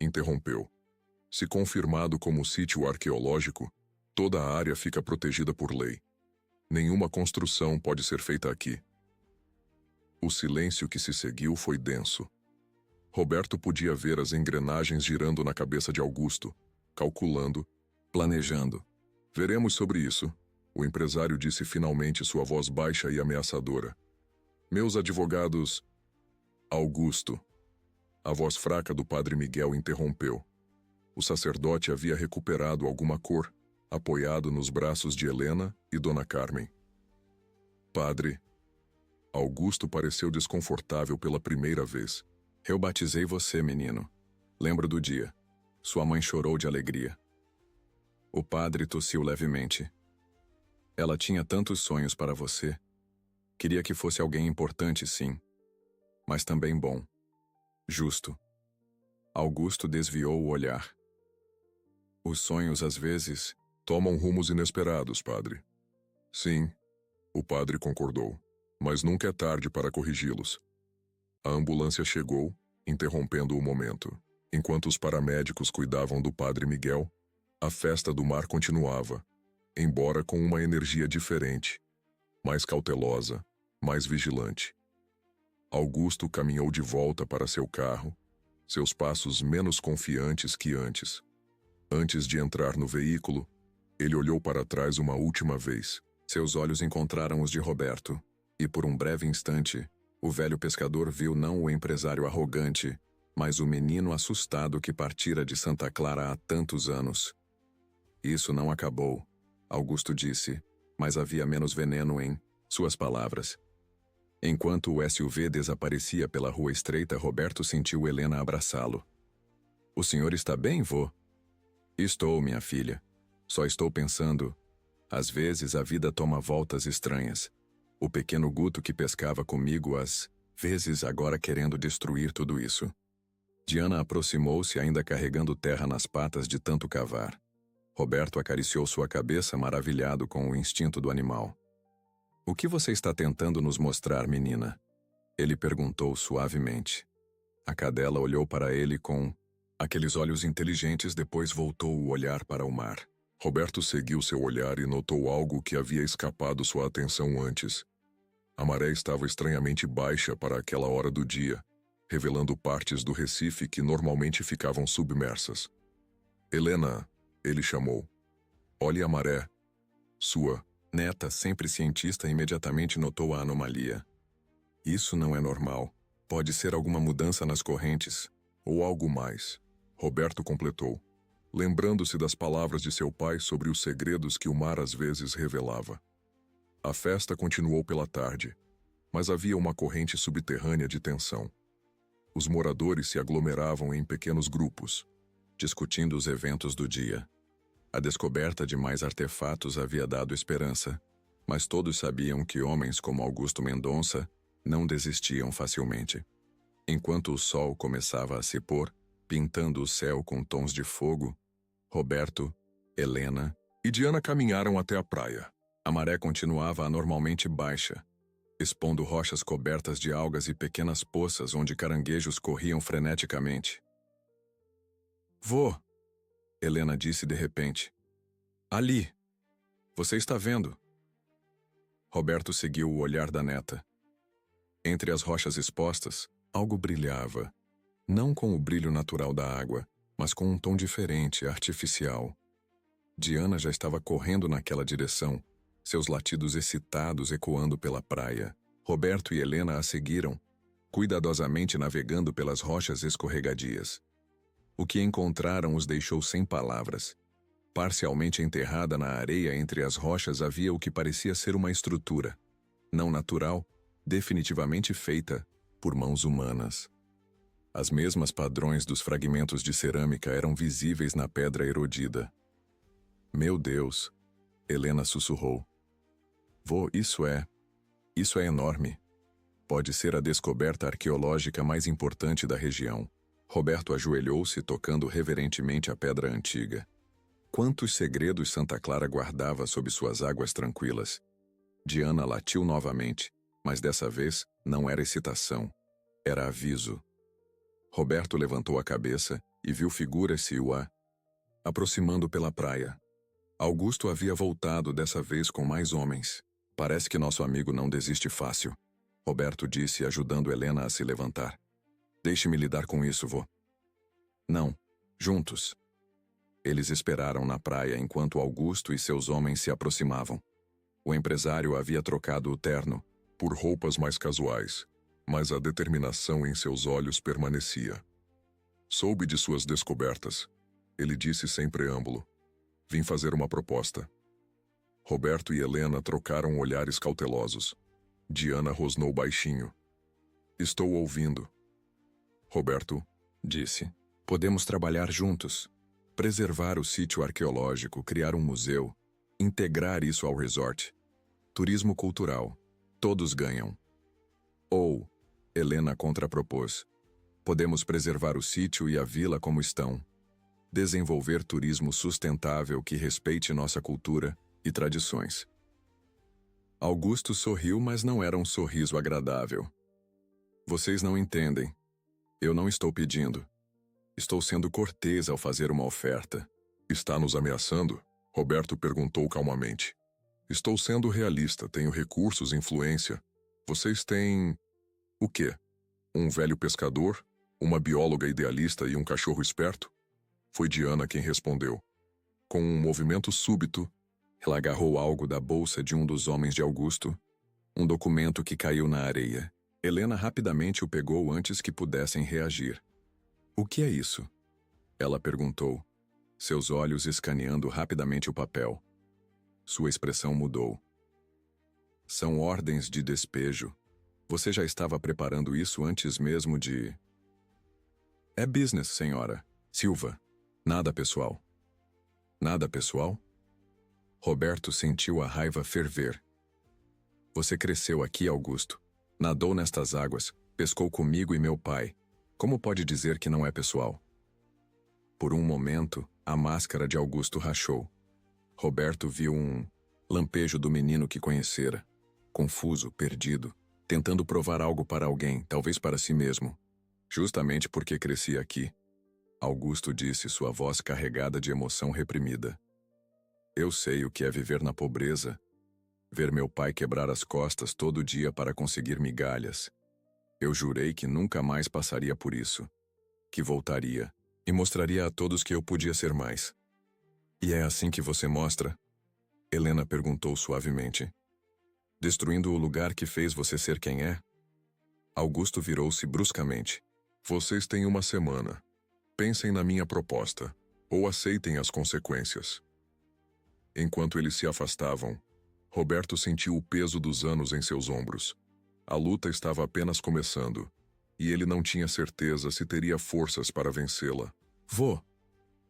Speaker 2: Interrompeu. Se confirmado como sítio arqueológico, toda a área fica protegida por lei. Nenhuma construção pode ser feita aqui. O silêncio que se seguiu foi denso. Roberto podia ver as engrenagens girando na cabeça de Augusto, calculando, planejando. Veremos sobre isso, o empresário disse finalmente, sua voz baixa e ameaçadora. Meus advogados... Augusto. A voz fraca do padre Miguel interrompeu. O sacerdote havia recuperado alguma cor, apoiado nos braços de Helena e Dona Carmen. Padre. Augusto pareceu desconfortável pela primeira vez.
Speaker 1: Eu batizei você, menino. Lembro do dia. Sua mãe chorou de alegria. O padre tossiu levemente. Ela tinha tantos sonhos para você. Queria que fosse alguém importante, sim. Mas também bom. Justo. Augusto desviou o olhar. Os sonhos, às vezes,
Speaker 2: tomam rumos inesperados, padre. Sim, o padre concordou, mas nunca é tarde para corrigi-los. A ambulância chegou, interrompendo o momento. Enquanto os paramédicos cuidavam do padre Miguel, a festa do mar continuava, embora com uma energia diferente, mais cautelosa, mais vigilante. Augusto caminhou de volta para seu carro, seus passos menos confiantes que antes. Antes de entrar no veículo, ele olhou para trás uma última vez. Seus olhos encontraram os de Roberto, e por um breve instante, o velho pescador viu não o empresário arrogante, mas o menino assustado que partira de Santa Clara há tantos anos. Isso não acabou, Augusto disse, mas havia menos veneno em suas palavras.
Speaker 1: Enquanto o SUV desaparecia pela rua estreita, Roberto sentiu Helena abraçá-lo. O senhor está bem, vô? Estou, minha filha. Só estou pensando. Às vezes a vida toma voltas estranhas. O pequeno Guto que pescava comigo às vezes agora querendo destruir tudo isso. Diana aproximou-se ainda carregando terra nas patas de tanto cavar. Roberto acariciou sua cabeça maravilhado com o instinto do animal. O que você está tentando nos mostrar, menina? Ele perguntou suavemente. A cadela olhou para ele com aqueles olhos inteligentes, depois voltou o olhar para o mar.
Speaker 2: Roberto seguiu seu olhar e notou algo que havia escapado sua atenção antes. A maré estava estranhamente baixa para aquela hora do dia, revelando partes do Recife que normalmente ficavam submersas. Helena, ele chamou. Olhe a maré. Sua
Speaker 1: neta, sempre cientista, imediatamente notou a anomalia. Isso não é normal. Pode ser alguma mudança nas correntes.
Speaker 2: Ou algo mais. Roberto completou, lembrando-se das palavras de seu pai sobre os segredos que o mar às vezes revelava. A festa continuou pela tarde, mas havia uma corrente subterrânea de tensão. Os moradores se aglomeravam em pequenos grupos,
Speaker 1: discutindo os eventos do dia. A descoberta de mais artefatos havia dado esperança, mas todos sabiam que homens como Augusto Mendonça não desistiam facilmente. Enquanto o sol começava a se pôr, pintando o céu com tons de fogo, Roberto, Helena
Speaker 2: e Diana caminharam até a praia.
Speaker 1: A maré continuava anormalmente baixa, expondo rochas cobertas de algas e pequenas poças onde caranguejos corriam freneticamente. Vô, Helena disse de repente. Ali! Você está vendo? Roberto seguiu o olhar da neta. Entre as rochas expostas, algo brilhava, não com o brilho natural da água, mas com um tom diferente, artificial. Diana já estava correndo naquela direção, seus latidos excitados ecoando pela praia. Roberto e Helena a seguiram, cuidadosamente navegando pelas rochas escorregadias. O que encontraram os deixou sem palavras. Parcialmente enterrada na areia entre as rochas havia o que parecia ser uma estrutura, não natural, definitivamente feita por mãos humanas. As mesmas padrões dos fragmentos de cerâmica eram visíveis na pedra erodida. Meu Deus, Helena sussurrou. Vô, isso é enorme. Pode ser a descoberta arqueológica mais importante da região. Roberto ajoelhou-se tocando reverentemente a pedra antiga. Quantos segredos Santa Clara guardava sob suas águas tranquilas. Diana latiu novamente, mas dessa vez não era excitação, era aviso. Roberto levantou a cabeça e viu figuras se aproximando pela praia. Augusto havia voltado dessa vez com mais homens. Parece que nosso amigo não desiste fácil, Roberto disse, ajudando Helena a se levantar. Deixe-me lidar com isso, vô. Não, juntos. Eles esperaram na praia enquanto Augusto e seus homens se aproximavam. O empresário havia trocado o terno
Speaker 2: por roupas mais casuais, mas a determinação em seus olhos permanecia. Soube de suas descobertas, ele disse sem preâmbulo. Vim fazer uma proposta. Roberto e Helena trocaram olhares cautelosos. Diana rosnou baixinho. Estou ouvindo. Roberto
Speaker 1: disse. Podemos trabalhar juntos. Preservar o sítio arqueológico, criar um museu, integrar isso ao resort. Turismo cultural. Todos ganham. Ou, Helena contrapropôs, podemos preservar o sítio e a vila como estão. Desenvolver turismo sustentável que respeite nossa cultura e tradições. Augusto sorriu, mas não era um sorriso agradável. Vocês não entendem. Eu não estou pedindo. Estou sendo cortês ao fazer uma oferta.
Speaker 2: Está nos ameaçando? Roberto perguntou calmamente. Estou sendo realista, tenho recursos e influência. Vocês têm... o quê? Um velho pescador? Uma bióloga idealista e um cachorro esperto? Foi Diana quem respondeu. Com um movimento súbito,
Speaker 1: ela agarrou algo da bolsa de um dos homens de Augusto, um documento que caiu na areia. Helena rapidamente o pegou antes que pudessem reagir. O que é isso? Ela perguntou, seus olhos escaneando rapidamente o papel. Sua expressão mudou. São ordens de despejo. Você já estava preparando isso antes mesmo de... É business, senhora. Silva. Nada pessoal. Nada pessoal? Roberto sentiu a raiva ferver. Você cresceu aqui, Augusto. Nadou nestas águas, pescou comigo e meu pai. Como pode dizer que não é pessoal? Por um momento, a máscara de Augusto rachou. Roberto viu um lampejo do menino que conhecera. Confuso, perdido, tentando provar algo para alguém, talvez para si mesmo. Justamente porque cresci aqui. Augusto disse, sua voz carregada de emoção reprimida. Eu sei o que é viver na pobreza. Ver meu pai quebrar as costas todo dia para conseguir migalhas. Eu jurei que nunca mais passaria por isso. Que voltaria e mostraria a todos que eu podia ser mais. E é assim que você mostra? Helena perguntou suavemente. Destruindo o lugar que fez você ser quem é? Augusto virou-se bruscamente.
Speaker 2: Vocês têm uma semana. Pensem na minha proposta, ou aceitem as consequências. Enquanto eles se afastavam, Roberto sentiu o peso dos anos em seus ombros. A luta estava apenas começando, e ele não tinha certeza se teria forças para vencê-la.
Speaker 1: Vô.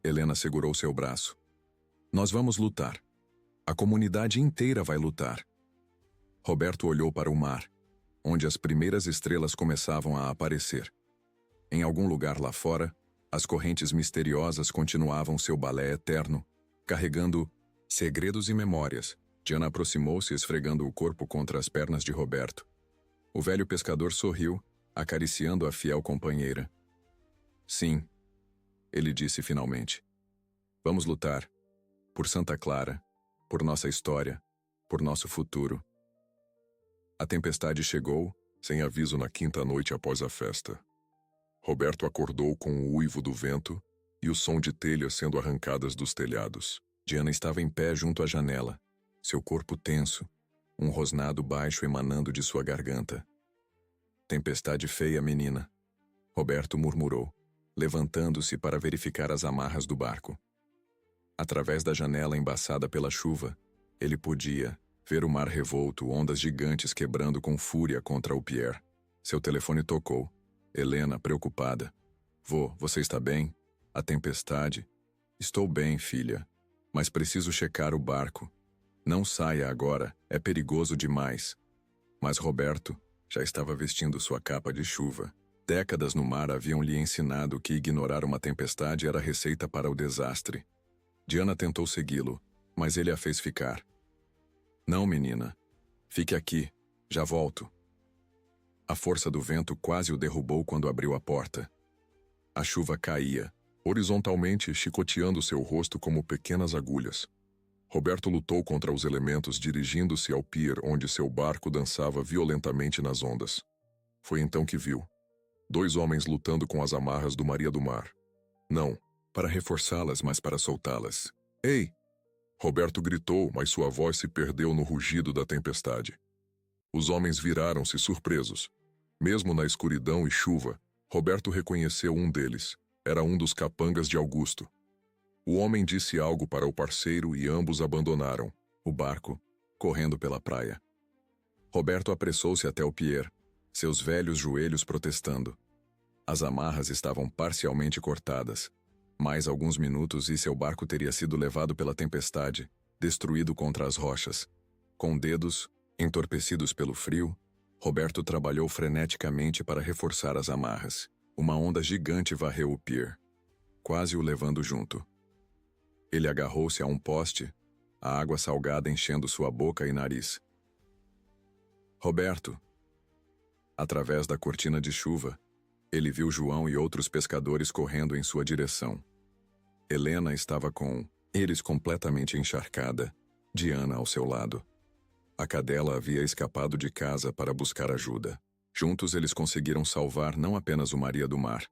Speaker 1: Helena segurou seu braço. Nós vamos lutar. A comunidade inteira vai lutar. Roberto olhou para o mar, onde as primeiras estrelas começavam a aparecer. Em algum lugar lá fora, as correntes misteriosas continuavam seu balé eterno, carregando segredos e memórias. Diana aproximou-se esfregando o corpo contra as pernas de Roberto. O velho pescador sorriu, acariciando a fiel companheira. Sim, ele disse finalmente. Vamos lutar. Por Santa Clara, por nossa história, por nosso futuro.
Speaker 2: A tempestade chegou, sem aviso na quinta noite após a festa. Roberto acordou com o uivo do vento e o som de telhas sendo arrancadas dos telhados.
Speaker 1: Diana estava em pé junto à janela, seu corpo tenso, um rosnado baixo emanando de sua garganta. Tempestade feia, menina, Roberto murmurou, levantando-se para verificar as amarras do barco. Através da janela embaçada pela chuva, ele podia ver o mar revolto, ondas gigantes quebrando com fúria contra o pier. Seu telefone tocou. Helena, preocupada. Vô, você está bem? A tempestade? Estou bem, filha. Mas preciso checar o barco. Não saia agora, é perigoso demais. Mas Roberto já estava vestindo sua capa de chuva. Décadas no mar haviam lhe ensinado que ignorar uma tempestade era receita para o desastre. Diana tentou segui-lo, mas ele a fez ficar. Não, menina. Fique aqui. Já volto. A força do vento quase o derrubou quando abriu a porta. A chuva caía, horizontalmente chicoteando seu rosto como pequenas agulhas. Roberto lutou contra os elementos dirigindo-se ao pier onde seu barco dançava violentamente nas ondas. Foi então que viu 2 homens lutando com as amarras do Maria do Mar. Não, para reforçá-las, mas para soltá-las. Ei! Roberto gritou, mas sua voz se perdeu no rugido da tempestade. Os homens viraram-se surpresos. Mesmo na escuridão e chuva, Roberto reconheceu um deles. Era um dos capangas de Augusto. O homem disse algo para o parceiro e ambos abandonaram o barco, correndo pela praia. Roberto apressou-se até o pier, seus velhos joelhos protestando. As amarras estavam parcialmente cortadas. Mais alguns minutos e seu barco teria sido levado pela tempestade, destruído contra as rochas. Com dedos, entorpecidos pelo frio, Roberto trabalhou freneticamente para reforçar as amarras. Uma onda gigante varreu o pier, quase o levando junto. Ele agarrou-se a um poste, a água salgada enchendo sua boca e nariz. Roberto! Através da cortina de chuva, ele viu João e outros pescadores correndo em sua direção. Helena estava com eles completamente encharcada, Diana ao seu lado. A cadela havia escapado de casa para buscar ajuda. Juntos eles conseguiram salvar não apenas o Maria do Mar,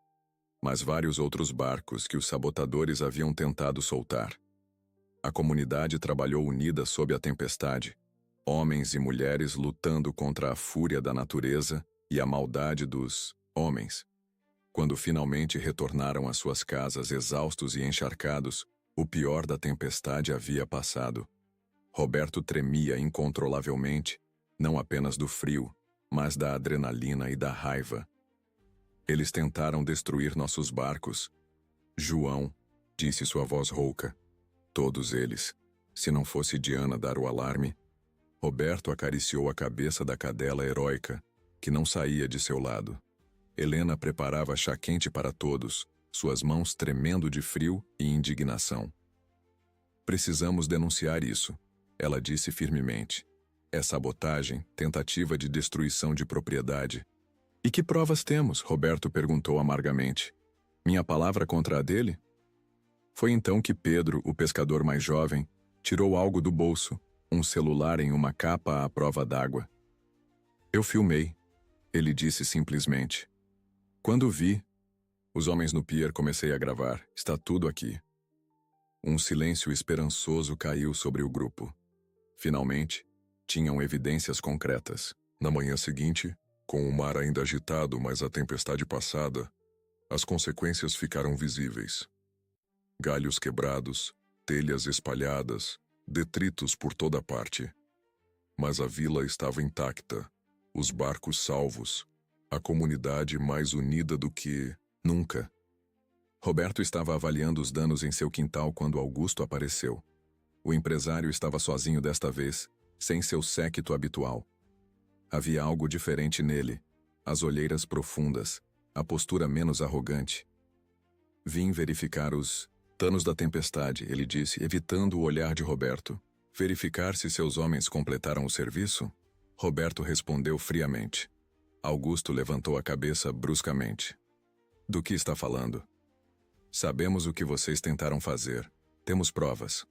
Speaker 1: mas vários outros barcos que os sabotadores haviam tentado soltar. A comunidade trabalhou unida sob a tempestade, homens e mulheres lutando contra a fúria da natureza e a maldade dos homens. Quando finalmente retornaram às suas casas exaustos e encharcados, o pior da tempestade havia passado. Roberto tremia incontrolavelmente, não apenas do frio, mas da adrenalina e da raiva. Eles tentaram destruir nossos barcos. João, disse sua voz rouca. Todos eles. Se não fosse Diana dar o alarme. Roberto acariciou a cabeça da cadela heróica, que não saía de seu lado. Helena preparava chá quente para todos, suas mãos tremendo de frio e indignação. Precisamos denunciar isso, ela disse firmemente. É sabotagem, tentativa de destruição de propriedade. E que provas temos? Roberto perguntou amargamente. Minha palavra contra a dele? Foi então que Pedro, o pescador mais jovem, tirou algo do bolso, um celular em uma capa à prova d'água. Eu filmei, ele disse simplesmente. Quando vi, os homens no pier comecei a gravar, está tudo aqui. Um silêncio esperançoso caiu sobre o grupo. Finalmente, tinham evidências concretas.
Speaker 2: Na manhã seguinte, com o mar ainda agitado, mas a tempestade passada, as consequências ficaram visíveis. Galhos quebrados, telhas espalhadas, detritos por toda parte. Mas a vila estava intacta, os barcos salvos, a comunidade mais unida do que nunca. Roberto estava avaliando os danos em seu quintal quando Augusto apareceu. O empresário estava sozinho desta vez, sem seu séquito habitual. Havia algo diferente nele, as olheiras profundas, a postura menos arrogante. Vim verificar os danos da tempestade, ele disse, evitando o olhar de Roberto. Verificar se seus homens completaram o serviço? Roberto respondeu friamente. Augusto levantou a cabeça bruscamente. Do que está falando? Sabemos o que vocês tentaram fazer. Temos provas.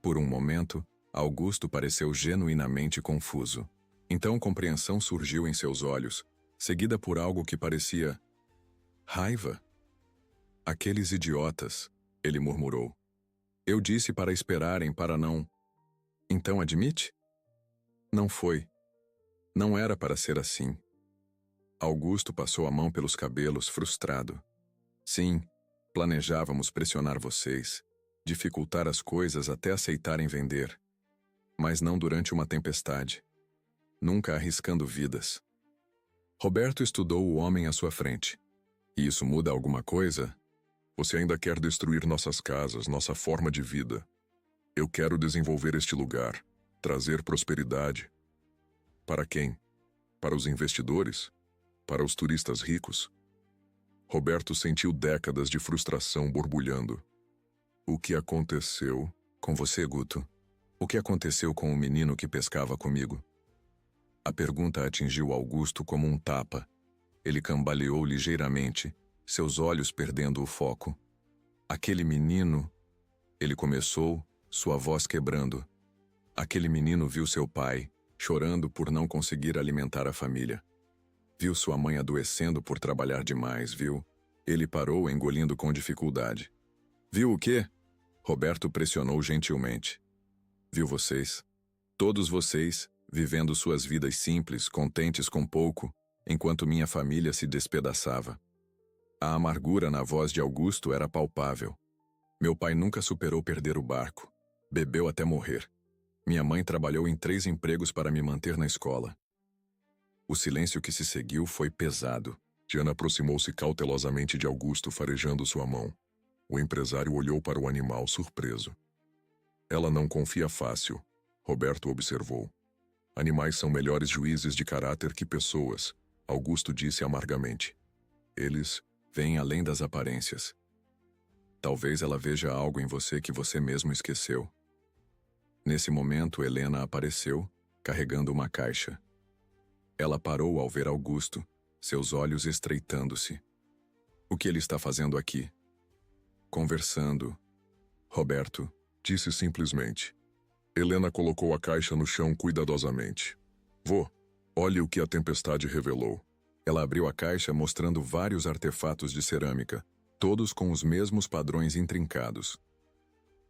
Speaker 2: Por um momento, Augusto pareceu genuinamente confuso. Então compreensão surgiu em seus olhos, seguida por algo que parecia raiva. Aqueles idiotas, ele murmurou. Eu disse para esperarem, para não... Então admite? Não foi. Não era para ser assim. Augusto passou a mão pelos cabelos, frustrado. Sim, planejávamos pressionar vocês, dificultar as coisas até aceitarem vender. Mas não durante uma tempestade. Nunca arriscando vidas. Roberto estudou o homem à sua frente. E isso muda alguma coisa? Você ainda quer destruir nossas casas, nossa forma de vida. Eu quero desenvolver este lugar, trazer prosperidade. Para quem? Para os investidores? Para os turistas ricos? Roberto sentiu décadas de frustração borbulhando. O que aconteceu com você, Guto? O que aconteceu com o menino que pescava comigo? A pergunta atingiu Augusto como um tapa. Ele cambaleou ligeiramente, seus olhos perdendo o foco. Aquele menino... Ele começou, sua voz quebrando. Aquele menino viu seu pai, chorando por não conseguir alimentar a família. Viu sua mãe adoecendo por trabalhar demais, viu? Ele parou, engolindo com dificuldade. Viu o quê? Roberto pressionou gentilmente. Viu vocês? Todos vocês, vivendo suas vidas simples, contentes com pouco, enquanto minha família se despedaçava. A amargura na voz de Augusto era palpável. Meu pai nunca superou perder o barco. Bebeu até morrer. Minha mãe trabalhou em 3 empregos para me manter na escola. O silêncio que se seguiu foi pesado. Diana aproximou-se cautelosamente de Augusto, farejando sua mão. O empresário olhou para o animal, surpreso. Ela não confia fácil, Roberto observou. Animais são melhores juízes de caráter que pessoas, Augusto disse amargamente. Eles veem além das aparências. Talvez ela veja algo em você que você mesmo esqueceu. Nesse momento, Helena apareceu, carregando uma caixa. Ela parou ao ver Augusto, seus olhos estreitando-se. O que ele está fazendo aqui? Conversando. Roberto disse simplesmente. Helena colocou a caixa no chão cuidadosamente. Vô, olhe o que a tempestade revelou.
Speaker 1: Ela abriu a caixa mostrando vários artefatos de cerâmica, todos com os mesmos padrões intrincados.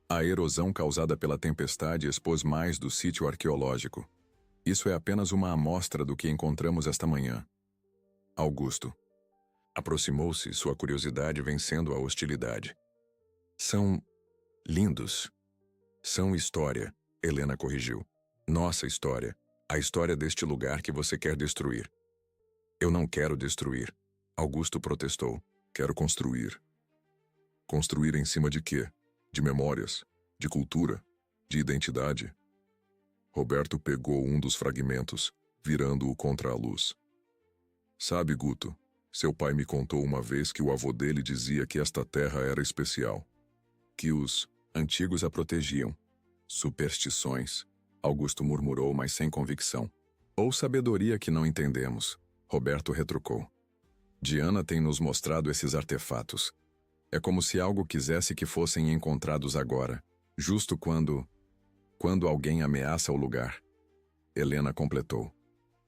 Speaker 1: A erosão causada pela tempestade expôs mais do sítio arqueológico. Isso é apenas uma amostra do que encontramos esta manhã. Augusto. Aproximou-se, sua curiosidade vencendo a hostilidade. São lindos. São história, Helena corrigiu. Nossa história,
Speaker 2: A história deste lugar que você quer destruir. Eu não quero destruir. Augusto protestou. Quero construir. Construir em cima de quê? De memórias, de cultura, de identidade. Roberto pegou um dos fragmentos, virando-o contra a luz. Sabe, Guto, seu pai me contou uma vez que o avô dele dizia que esta terra era especial. Que os antigos a protegiam. Superstições, Augusto murmurou, mas sem convicção. Ou sabedoria que não entendemos, Roberto retrucou. Diana tem nos mostrado esses artefatos. É como se algo quisesse que fossem encontrados agora, justo quando alguém ameaça o lugar. Helena completou.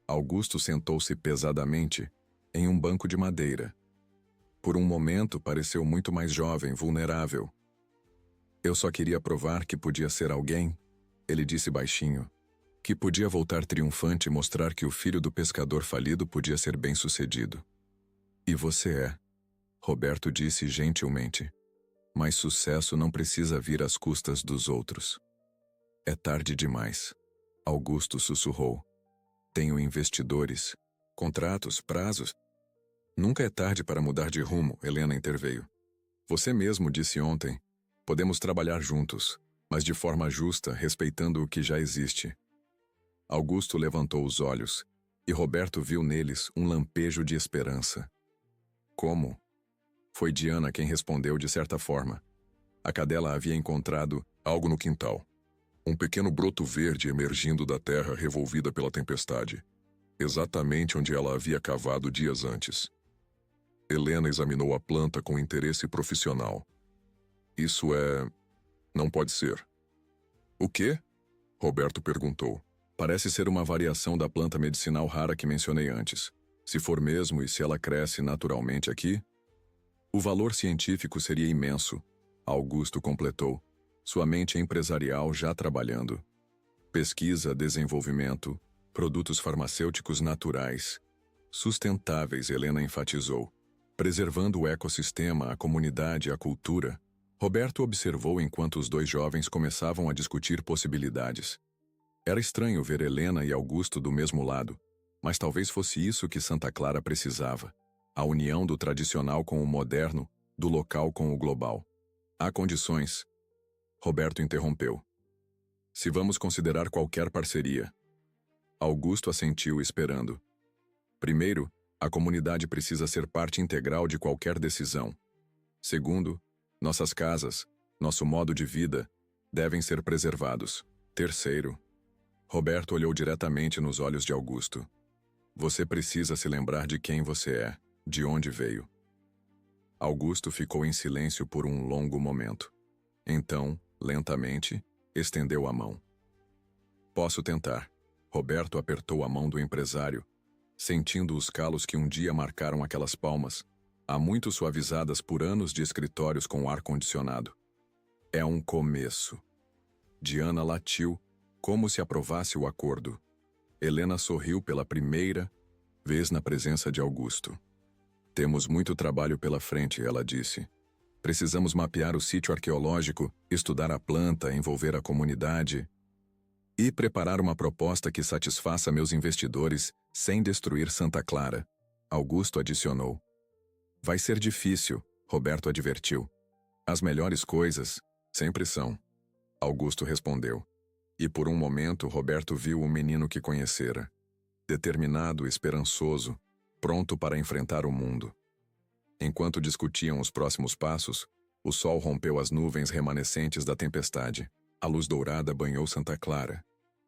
Speaker 2: Augusto sentou-se pesadamente em um banco de madeira. Por um momento pareceu muito mais jovem, vulnerável. Eu só queria provar que podia ser alguém, ele disse baixinho, que podia voltar triunfante e mostrar que o filho do pescador falido podia ser bem-sucedido. E você é, Roberto disse gentilmente. Mas sucesso não precisa vir às custas dos outros. É tarde demais, Augusto sussurrou. Tenho investidores, contratos, prazos. Nunca é tarde para mudar de rumo, Helena interveio. Você mesmo disse ontem, podemos trabalhar juntos, mas de forma justa, respeitando o que já existe. Augusto levantou os olhos, e Roberto viu neles um lampejo de esperança. Como? Foi Diana quem respondeu de certa forma. A cadela havia encontrado algo no quintal. Um pequeno broto verde emergindo da terra revolvida pela tempestade, exatamente onde ela havia cavado dias antes. Helena examinou a planta com interesse profissional. Isso é... não pode ser. O quê? Roberto perguntou. Parece ser uma variação da planta medicinal rara que mencionei antes. Se for mesmo e se ela cresce naturalmente aqui, o valor científico seria imenso, Augusto completou, sua mente empresarial já trabalhando. Pesquisa, desenvolvimento, produtos farmacêuticos naturais, sustentáveis, Helena enfatizou, preservando o ecossistema, a comunidade, a cultura. Roberto observou enquanto os dois jovens começavam a discutir possibilidades. Era estranho ver Helena e Augusto do mesmo lado, mas talvez fosse isso que Santa Clara precisava. A união do tradicional com o moderno, do local com o global. Há condições. Roberto interrompeu. Se vamos considerar qualquer parceria. Augusto assentiu esperando. Primeiro, a comunidade precisa ser parte integral de qualquer decisão. Segundo, nossas casas, nosso modo de vida, devem ser preservados. Terceiro, Roberto olhou diretamente nos olhos de Augusto. Você precisa se lembrar de quem você é, de onde veio. Augusto ficou em silêncio por um longo momento. Então, lentamente, estendeu a mão. Posso tentar. Roberto apertou a mão do empresário, sentindo os calos que um dia marcaram aquelas palmas, há muito suavizadas por anos de escritórios com ar-condicionado. É um começo. Diana latiu, como se aprovasse o acordo. Helena sorriu pela primeira vez na presença de Augusto. Temos muito trabalho pela frente, ela disse. Precisamos mapear o sítio arqueológico, estudar a planta, envolver a comunidade e preparar uma proposta que satisfaça meus investidores sem destruir Santa Clara. Augusto adicionou. Vai ser difícil, Roberto advertiu. As melhores coisas sempre são. Augusto respondeu. E por um momento Roberto viu o menino que conhecera. Determinado, esperançoso, pronto para enfrentar o mundo. Enquanto discutiam os próximos passos, o sol rompeu as nuvens remanescentes da tempestade. A luz dourada banhou Santa Clara,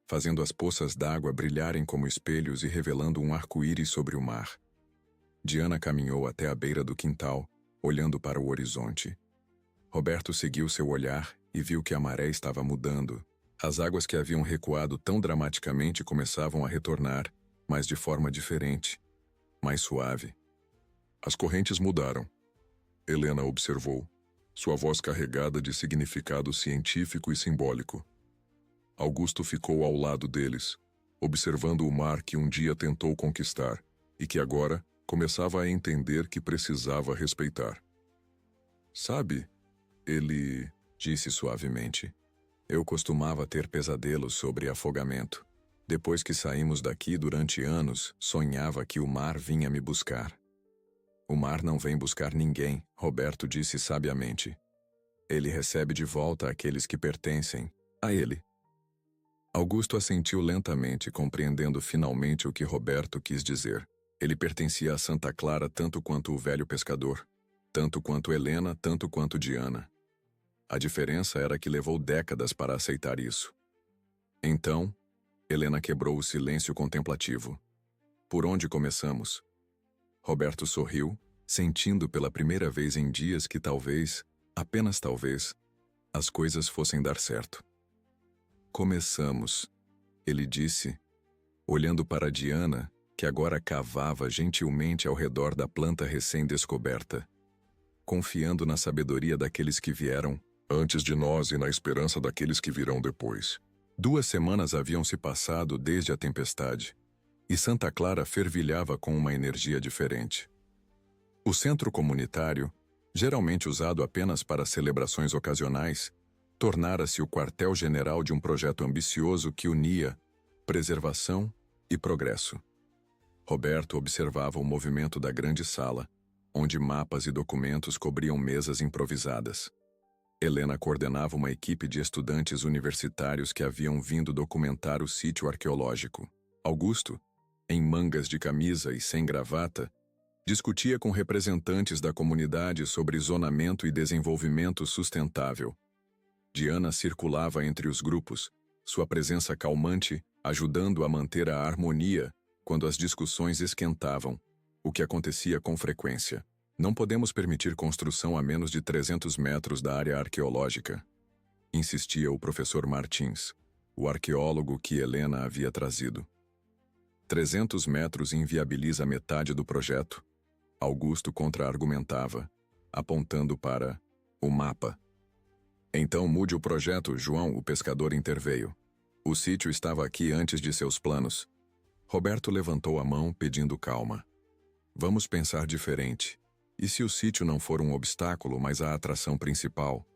Speaker 2: fazendo as poças d'água brilharem como espelhos e revelando um arco-íris sobre o mar. Diana caminhou até a beira do quintal, olhando para o horizonte. Roberto seguiu seu olhar e viu que a maré estava mudando. As águas que haviam recuado tão dramaticamente começavam a retornar, mas de forma diferente, mais suave. As correntes mudaram. Helena observou, sua voz carregada de significado científico e simbólico. Augusto ficou ao lado deles, observando o mar que um dia tentou conquistar e que agora começava a entender que precisava respeitar. Sabe, ele disse suavemente, eu costumava ter pesadelos sobre afogamento.
Speaker 1: Depois que saímos daqui durante anos, sonhava que o mar vinha me buscar. O mar não vem buscar ninguém, Roberto disse sabiamente. Ele recebe de volta aqueles que pertencem a ele. Augusto assentiu lentamente, compreendendo finalmente o que Roberto quis dizer. Ele pertencia a Santa Clara tanto quanto o velho pescador, tanto quanto Helena, tanto quanto Diana. A diferença era que levou décadas para aceitar isso. Então, Helena quebrou o silêncio contemplativo. Por onde começamos? Roberto sorriu, sentindo pela primeira vez em dias que talvez, apenas talvez, as coisas fossem dar certo. Começamos, ele disse, olhando para Diana, que agora cavava gentilmente ao redor da planta recém-descoberta, confiando na sabedoria daqueles que vieram
Speaker 2: antes de nós e na esperança daqueles que virão depois.
Speaker 1: 2 semanas haviam se passado desde a tempestade, e Santa Clara fervilhava com uma energia diferente. O centro comunitário, geralmente usado apenas para celebrações ocasionais, tornara-se o quartel-general de um projeto ambicioso que unia preservação e progresso. Roberto observava o movimento da grande sala, onde mapas e documentos cobriam mesas improvisadas. Helena coordenava uma equipe de estudantes universitários que haviam vindo documentar o sítio arqueológico. Augusto, em mangas de camisa e sem gravata, discutia com representantes da comunidade sobre zonamento e desenvolvimento sustentável. Diana circulava entre os grupos, sua presença calmante ajudando a manter a harmonia quando as discussões esquentavam, o que acontecia com frequência. Não podemos permitir construção a menos de 300 metros da área arqueológica, insistia o professor Martins, o arqueólogo que Helena havia trazido. 300 metros inviabiliza metade do projeto, Augusto contra-argumentava, apontando para o mapa. Então mude o projeto, João, o pescador interveio. O sítio estava aqui antes de seus planos. Roberto levantou a mão, pedindo calma. Vamos pensar diferente. E se o sítio não for um obstáculo, mas a atração principal?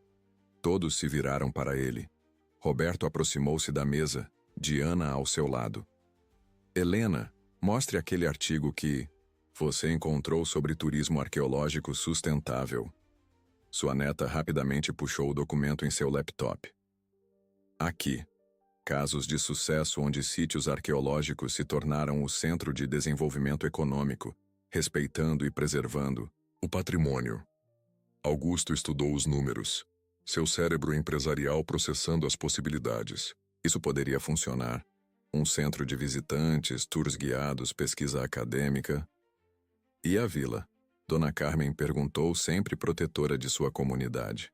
Speaker 1: Todos se viraram para ele. Roberto aproximou-se da mesa, Diana ao seu lado. Helena, mostre aquele artigo que você encontrou sobre turismo arqueológico sustentável. Sua neta rapidamente puxou o documento em seu laptop. Aqui. Casos de sucesso onde sítios arqueológicos se tornaram o centro de desenvolvimento econômico, respeitando e preservando
Speaker 2: o patrimônio. Augusto estudou os números, seu cérebro empresarial processando as possibilidades.
Speaker 1: Isso poderia funcionar. Um centro de visitantes, tours guiados, pesquisa acadêmica. E a vila? Dona Carmen perguntou, sempre protetora de sua comunidade.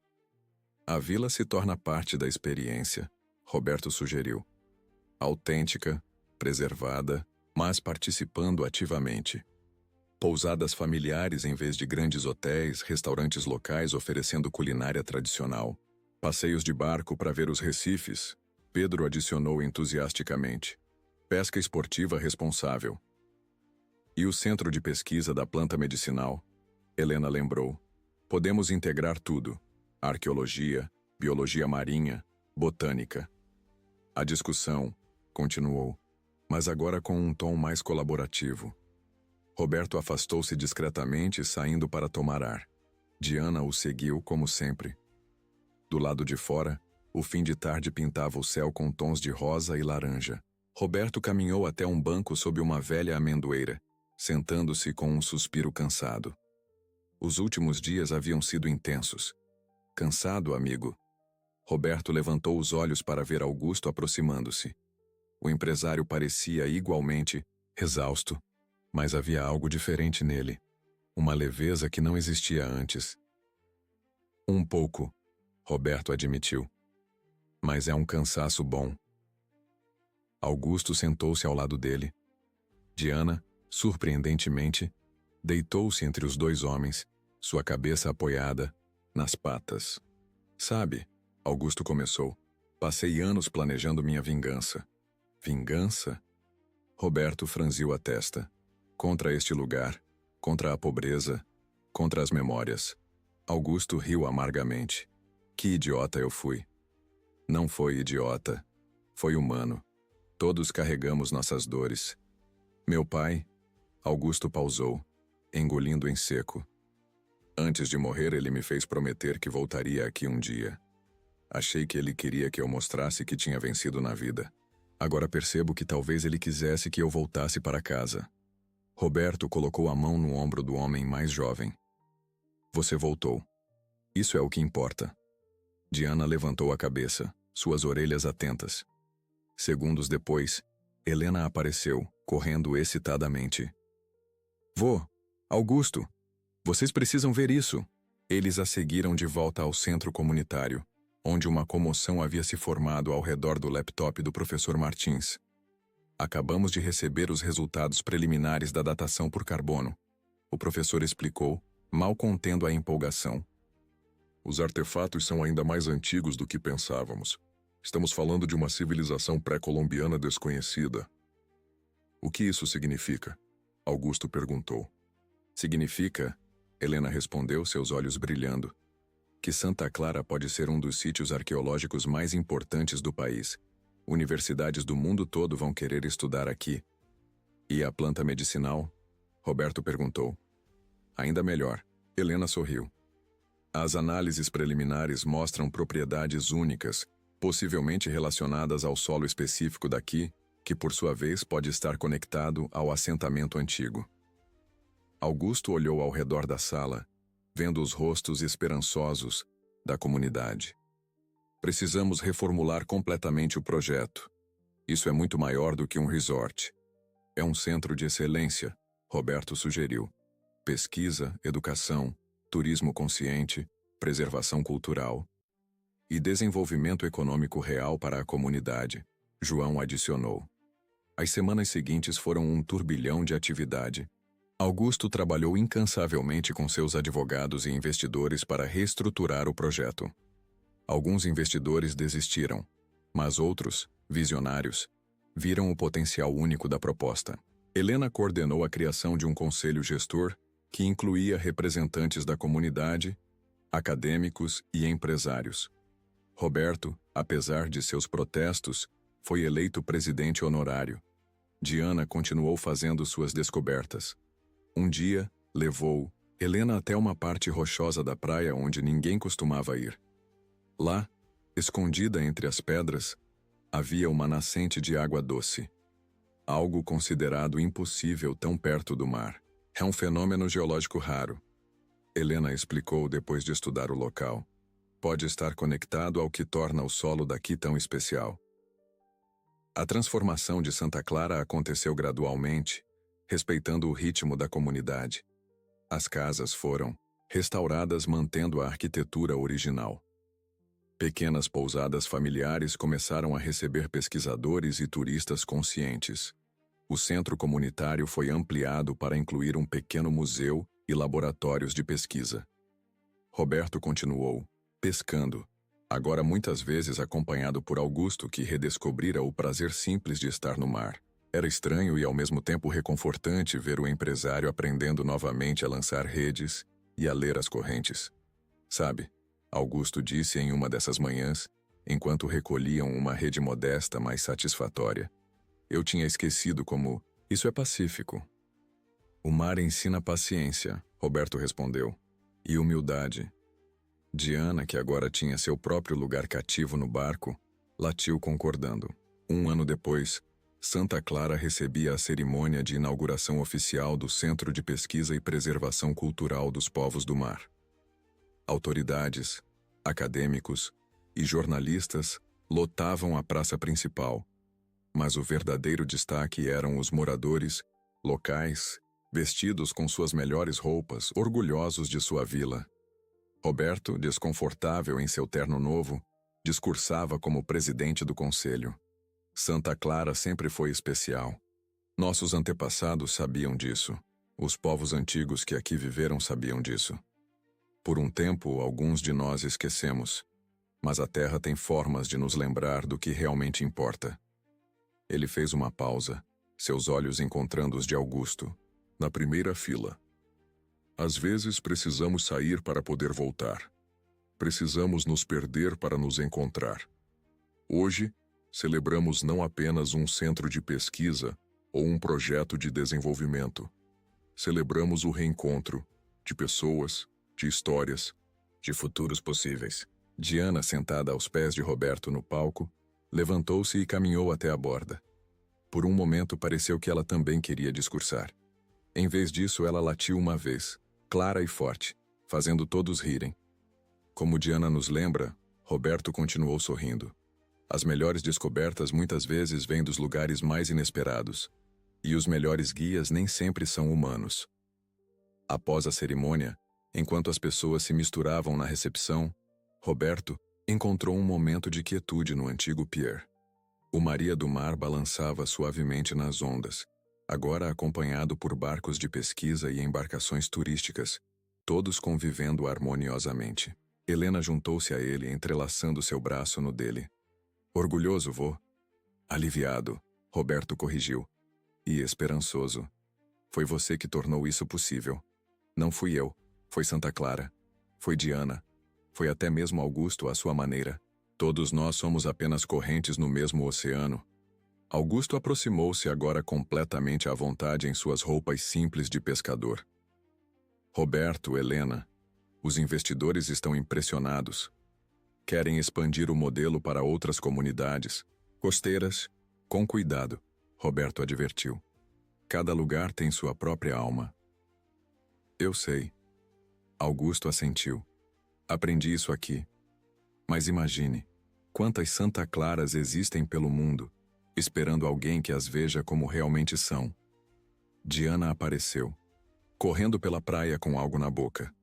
Speaker 1: A vila se torna parte da experiência, Roberto sugeriu. Autêntica, preservada, mas participando ativamente. Pousadas familiares em vez de grandes hotéis, restaurantes locais oferecendo culinária tradicional. Passeios de barco para ver os recifes, Pedro adicionou entusiasticamente. Pesca esportiva responsável. E o centro de pesquisa da planta medicinal? Helena lembrou. Podemos integrar tudo. Arqueologia, biologia marinha, botânica. A discussão continuou, mas agora com um tom mais colaborativo. Roberto afastou-se discretamente, saindo para tomar ar. Diana o seguiu, como sempre. Do lado de fora, o fim de tarde pintava o céu com tons de rosa e laranja. Roberto caminhou até um banco sob uma velha amendoeira, sentando-se com um suspiro cansado. Os últimos dias haviam sido intensos. Cansado, amigo? Roberto levantou os olhos para ver Augusto aproximando-se. O empresário parecia igualmente exausto. Mas havia algo diferente nele, uma leveza que não existia antes. Um pouco, Roberto admitiu. Mas é um cansaço bom. Augusto sentou-se ao lado dele. Diana, surpreendentemente, deitou-se entre os dois homens, sua cabeça apoiada nas patas. Sabe, Augusto começou, passei anos planejando minha vingança. Vingança? Roberto franziu a testa. Contra este lugar, contra a pobreza, contra as memórias. Augusto riu amargamente. Que idiota eu fui. Não foi idiota. Foi humano. Todos carregamos nossas dores. Meu pai, Augusto pausou, engolindo em seco. Antes de morrer, ele me fez prometer que voltaria aqui um dia. Achei que ele queria que eu mostrasse que tinha vencido na vida. Agora percebo que talvez ele quisesse que eu voltasse para casa. Roberto colocou a mão no ombro do homem mais jovem. Você voltou. Isso é o que importa. Diana levantou a cabeça, suas orelhas atentas. Segundos depois, Helena apareceu, correndo excitadamente. Vô, Augusto, vocês precisam ver isso. Eles a seguiram de volta ao centro comunitário, onde uma comoção havia se formado ao redor do laptop do professor Martins. Acabamos de receber os resultados preliminares da datação por carbono. O professor explicou, mal contendo a empolgação.
Speaker 2: Os artefatos são ainda mais antigos do que pensávamos. Estamos falando de uma civilização pré-colombiana desconhecida. O que isso significa? Augusto perguntou.
Speaker 1: Significa, Helena respondeu, seus olhos brilhando, que Santa Clara pode ser um dos sítios arqueológicos mais importantes do país. Universidades do mundo todo vão querer estudar aqui. E a planta medicinal? Roberto perguntou. Ainda melhor, Helena sorriu. As análises preliminares mostram propriedades únicas, possivelmente relacionadas ao solo específico daqui, que por sua vez pode estar conectado ao assentamento antigo. Augusto olhou ao redor da sala, vendo os rostos esperançosos da comunidade. Precisamos reformular completamente o projeto. Isso é muito maior do que um resort. É um centro de excelência, Roberto sugeriu. Pesquisa, educação, turismo consciente, preservação cultural e desenvolvimento econômico real para a comunidade, João adicionou. As semanas seguintes foram um turbilhão de atividade. Augusto trabalhou incansavelmente com seus advogados e investidores para reestruturar o projeto. Alguns investidores desistiram, mas outros, visionários, viram o potencial único da proposta. Helena coordenou a criação de um conselho gestor que incluía representantes da comunidade, acadêmicos e empresários. Roberto, apesar de seus protestos, foi eleito presidente honorário. Diana continuou fazendo suas descobertas. Um dia, levou Helena até uma parte rochosa da praia onde ninguém costumava ir. Lá, escondida entre as pedras, havia uma nascente de água doce. Algo considerado impossível tão perto do mar. É um fenômeno geológico raro. Helena explicou depois de estudar o local. Pode estar conectado ao que torna o solo daqui tão especial. A transformação de Santa Clara aconteceu gradualmente, respeitando o ritmo da comunidade. As casas foram restauradas mantendo a arquitetura original. Pequenas pousadas familiares começaram a receber pesquisadores e turistas conscientes. O centro comunitário foi ampliado para incluir um pequeno museu e laboratórios de pesquisa. Roberto continuou, pescando, agora muitas vezes acompanhado por Augusto, que redescobrira o prazer simples de estar no mar. Era estranho e ao mesmo tempo reconfortante ver o empresário aprendendo novamente a lançar redes e a ler as correntes. Sabe, Augusto disse em uma dessas manhãs, enquanto recolhiam uma rede modesta, mas satisfatória. Eu tinha esquecido como isso é pacífico. O mar ensina paciência, Roberto respondeu, e humildade. Diana, que agora tinha seu próprio lugar cativo no barco, latiu concordando. 1 ano depois, Santa Clara recebia a cerimônia de inauguração oficial do Centro de Pesquisa e Preservação Cultural dos Povos do Mar. Autoridades, acadêmicos e jornalistas lotavam a praça principal, mas o verdadeiro destaque eram os moradores locais, vestidos com suas melhores roupas, orgulhosos de sua vila. Roberto, desconfortável em seu terno novo, discursava como presidente do conselho. Santa Clara sempre foi especial. Nossos antepassados sabiam disso. Os povos antigos que aqui viveram sabiam disso. Por um tempo, alguns de nós esquecemos, mas a terra tem formas de nos lembrar do que realmente importa. Ele fez uma pausa, seus olhos encontrando os de Augusto.
Speaker 2: Na primeira fila. Às vezes precisamos sair para poder voltar. Precisamos nos perder para nos encontrar. Hoje, Celebramos não apenas um centro de pesquisa ou um projeto de desenvolvimento. Celebramos o reencontro de pessoas, de histórias,
Speaker 1: De futuros possíveis. Diana, sentada aos pés de Roberto no palco, levantou-se e caminhou até a borda. Por um momento pareceu que ela também queria discursar. Em vez disso, ela latiu uma vez, clara e forte, fazendo todos rirem. Como Diana nos lembra, Roberto continuou sorrindo. As melhores descobertas muitas vezes vêm dos lugares mais inesperados, e os melhores guias nem sempre são humanos. Após a cerimônia, enquanto as pessoas se misturavam na recepção, Roberto encontrou um momento de quietude no antigo pier. O Maria do Mar balançava suavemente nas ondas, agora acompanhado por barcos de pesquisa e embarcações turísticas, todos convivendo harmoniosamente. Helena juntou-se a ele, entrelaçando seu braço no dele. Orgulhoso, vô? Aliviado, Roberto corrigiu. E esperançoso. Foi você que tornou isso possível. Não fui eu, foi Santa Clara. Foi Diana. Foi até mesmo Augusto à sua maneira. Todos nós somos apenas correntes no mesmo oceano. Augusto aproximou-se agora completamente à vontade em suas roupas simples de pescador. Roberto, Helena, os investidores estão impressionados. Querem expandir o modelo para outras comunidades costeiras. Com cuidado, Roberto advertiu. Cada lugar tem sua própria alma. Eu sei. Augusto assentiu. Aprendi isso aqui. Mas imagine, quantas Santa Claras existem pelo mundo, esperando alguém que as veja como realmente são. Diana apareceu, correndo pela praia com algo na boca.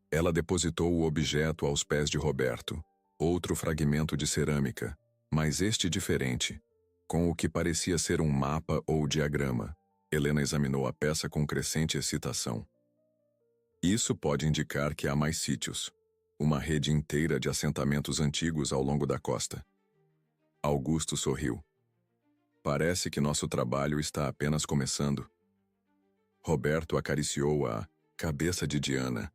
Speaker 1: Ela depositou o objeto aos pés de Roberto, outro fragmento de cerâmica, mas este diferente, com o que parecia ser um mapa ou diagrama. Helena examinou a peça com crescente excitação. Isso pode indicar que há mais sítios, uma rede inteira de assentamentos antigos ao longo da costa. Augusto sorriu. Parece que nosso trabalho está apenas começando. Roberto acariciou a cabeça de Diana,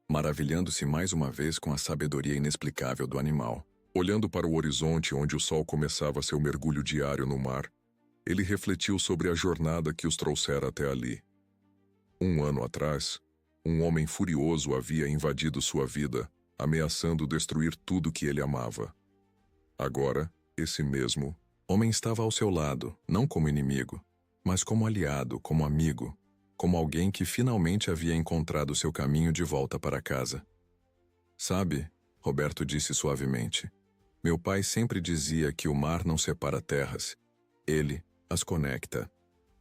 Speaker 1: maravilhando-se mais uma vez com a sabedoria inexplicável do animal.
Speaker 2: Olhando para o horizonte onde o sol começava seu mergulho diário no mar, ele refletiu sobre a jornada que os trouxera até ali. 1 ano atrás, um homem furioso havia invadido sua vida, ameaçando destruir tudo que ele amava. Agora, esse mesmo
Speaker 1: homem estava ao seu lado, não como inimigo, mas como aliado, como amigo, como alguém que finalmente havia encontrado seu caminho de volta para casa. Sabe, Roberto disse suavemente, meu pai sempre dizia que o mar não separa terras, ele as conecta.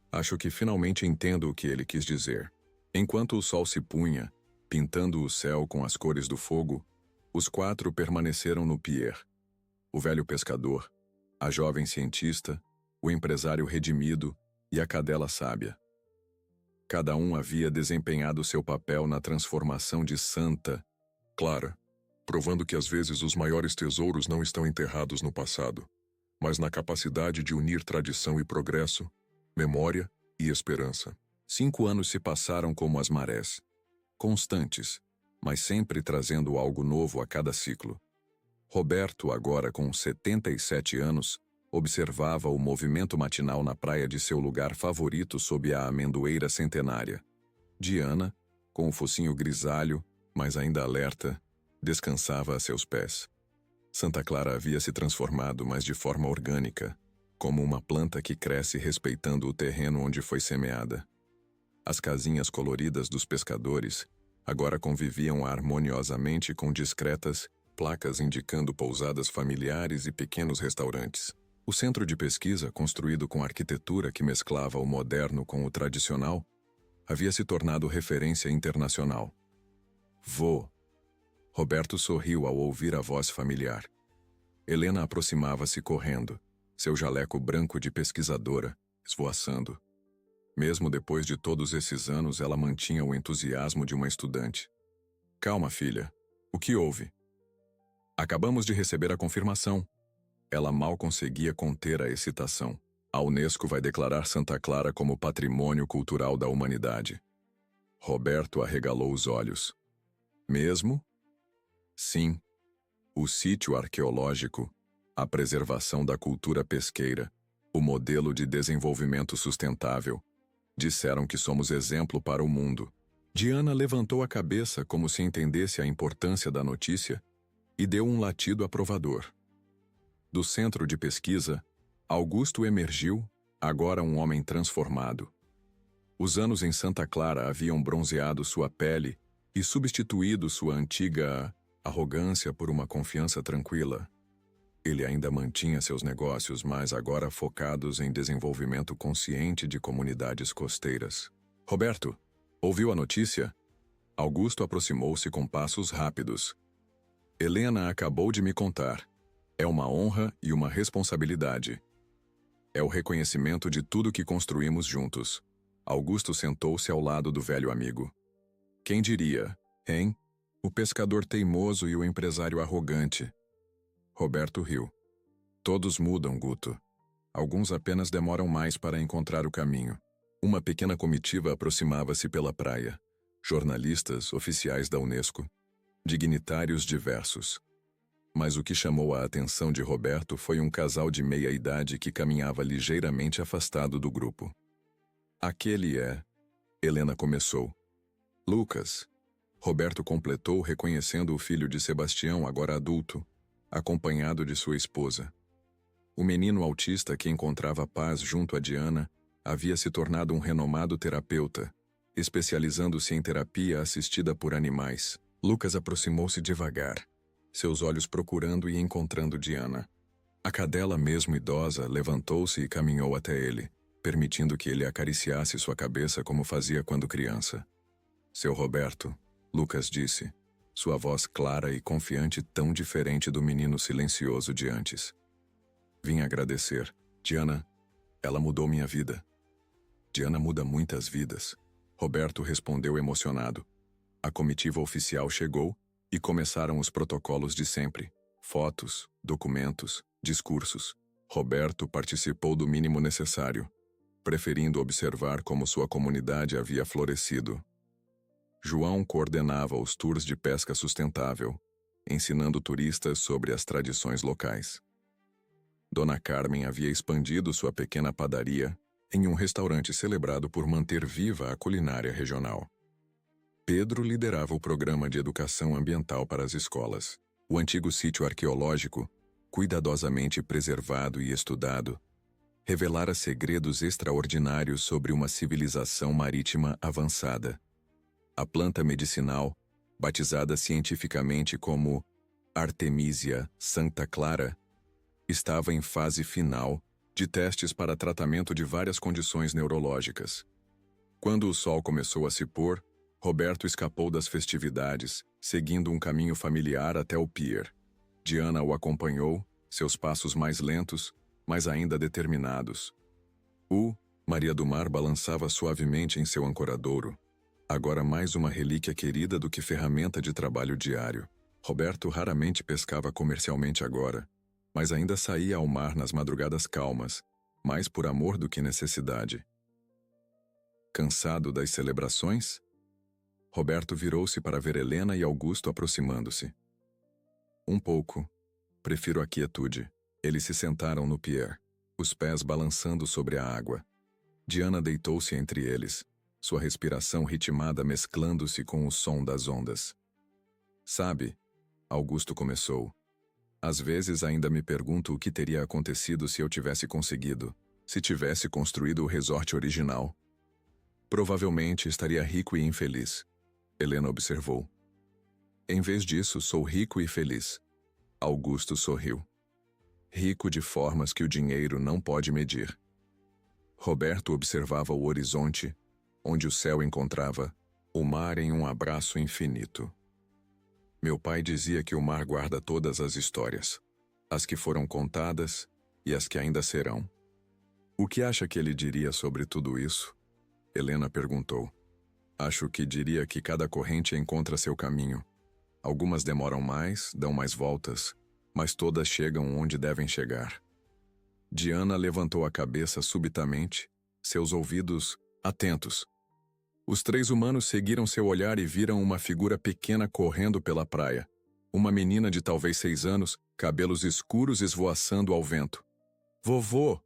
Speaker 1: Acho que finalmente entendo o que ele quis dizer. Enquanto o sol se punha, pintando o céu com as cores do fogo, os 4 permaneceram no pier. O velho pescador, a jovem cientista, o empresário redimido e a cadela sábia. Cada um havia desempenhado seu papel na transformação de Santa
Speaker 2: Clara, provando que às vezes os maiores tesouros não estão enterrados no passado, mas na capacidade de unir tradição e progresso, memória e esperança.
Speaker 1: 5 anos se passaram como as marés, constantes, mas sempre trazendo algo novo a cada ciclo. Roberto, agora com 77 anos, observava o movimento matinal na praia de seu lugar favorito sob a amendoeira centenária. Diana, com o focinho grisalho, mas ainda alerta, descansava a seus pés. Santa Clara havia se transformado, mas de forma orgânica, como uma planta que cresce respeitando o terreno onde foi semeada. As casinhas coloridas dos pescadores agora conviviam harmoniosamente com discretas placas indicando pousadas familiares e pequenos restaurantes. O centro de pesquisa, construído com arquitetura que mesclava o moderno com o tradicional, havia se tornado referência internacional. Vô! Roberto sorriu ao ouvir a voz familiar. Helena aproximava-se correndo, seu jaleco branco de pesquisadora, esvoaçando. Mesmo depois de todos esses anos, ela mantinha o entusiasmo de uma estudante. Calma, filha. O que houve? Acabamos de receber a confirmação. Ela mal conseguia conter a excitação. A Unesco vai declarar Santa Clara como Patrimônio Cultural da Humanidade. Roberto arregalou os olhos. Mesmo? Sim. O sítio arqueológico, a preservação da cultura pesqueira, o modelo de desenvolvimento sustentável. Disseram que somos exemplo para o mundo. Diana levantou a cabeça como se entendesse a importância da notícia e deu um latido aprovador. Do centro de pesquisa, Augusto emergiu, agora um homem transformado. Os anos em Santa Clara haviam bronzeado sua pele e substituído sua antiga arrogância por uma confiança tranquila. Ele ainda mantinha seus negócios, mas agora focados em desenvolvimento consciente de comunidades costeiras. Roberto, ouviu a notícia? Augusto aproximou-se com passos rápidos. Helena acabou de me contar. É uma honra e uma responsabilidade. É o reconhecimento de tudo que construímos juntos. Augusto sentou-se ao lado do velho amigo. Quem diria, hein? O pescador teimoso e o empresário arrogante. Roberto riu. Todos mudam, Guto. Alguns apenas demoram mais para encontrar o caminho. Uma pequena comitiva aproximava-se pela praia. Jornalistas, oficiais da Unesco, dignitários diversos. Mas o que chamou a atenção de Roberto foi um casal de meia-idade que caminhava ligeiramente afastado do grupo. Aquele é... Helena começou. Lucas. Roberto completou, reconhecendo o filho de Sebastião, agora adulto, acompanhado de sua esposa. O menino autista que encontrava paz junto a Diana havia se tornado um renomado terapeuta, especializando-se em terapia assistida por animais. Lucas aproximou-se devagar, seus olhos procurando e encontrando Diana. A cadela, mesmo idosa, levantou-se e caminhou até ele, permitindo que ele acariciasse sua cabeça como fazia quando criança. Seu Roberto, Lucas disse, sua voz clara e confiante tão diferente do menino silencioso de antes. Vim agradecer. Diana, ela mudou minha vida. Diana muda muitas vidas. Roberto respondeu emocionado. A comitiva oficial chegou e começaram os protocolos de sempre. Fotos, documentos, discursos. Roberto participou do mínimo necessário, preferindo observar como sua comunidade havia florescido. João coordenava os tours de pesca sustentável, ensinando turistas sobre as tradições locais. Dona Carmen havia expandido sua pequena padaria em um restaurante celebrado por manter viva a culinária regional. Pedro liderava o programa de educação ambiental para as escolas. O antigo sítio arqueológico, cuidadosamente preservado e estudado, revelara segredos extraordinários sobre uma civilização marítima avançada. A planta medicinal, batizada cientificamente como Artemisia Santa Clara, estava em fase final de testes para tratamento de várias condições neurológicas. Quando o sol começou a se pôr, Roberto escapou das festividades, seguindo um caminho familiar até o pier. Diana o acompanhou, seus passos mais lentos, mas ainda determinados. Maria do Mar balançava suavemente em seu ancoradouro, agora mais uma relíquia querida do que ferramenta de trabalho diário. Roberto raramente pescava comercialmente agora, mas ainda saía ao mar nas madrugadas calmas, mais por amor do que necessidade. Cansado das celebrações? Roberto virou-se para ver Helena e Augusto aproximando-se. Um pouco. Prefiro a quietude. Eles se sentaram no pier, os pés balançando sobre a água. Diana deitou-se entre eles, sua respiração ritmada mesclando-se com o som das ondas. Sabe, Augusto começou. Às vezes ainda me pergunto o que teria acontecido se eu tivesse conseguido, se tivesse construído o resort original. Provavelmente estaria rico e infeliz, Helena observou. Em vez disso, sou rico e feliz. Augusto sorriu. Rico de formas que o dinheiro não pode medir. Roberto observava o horizonte, onde o céu encontrava o mar em um abraço infinito. Meu pai dizia que o mar guarda todas as histórias, as que foram contadas e as que ainda serão. O que acha que ele diria sobre tudo isso? Helena perguntou. Acho que diria que cada corrente encontra seu caminho. Algumas demoram mais, dão mais voltas, mas todas chegam onde devem chegar. Diana levantou a cabeça subitamente, seus ouvidos atentos. Os três humanos seguiram seu olhar e viram uma figura pequena correndo pela praia. Uma menina de talvez 6 anos, cabelos escuros esvoaçando ao vento. Vovô!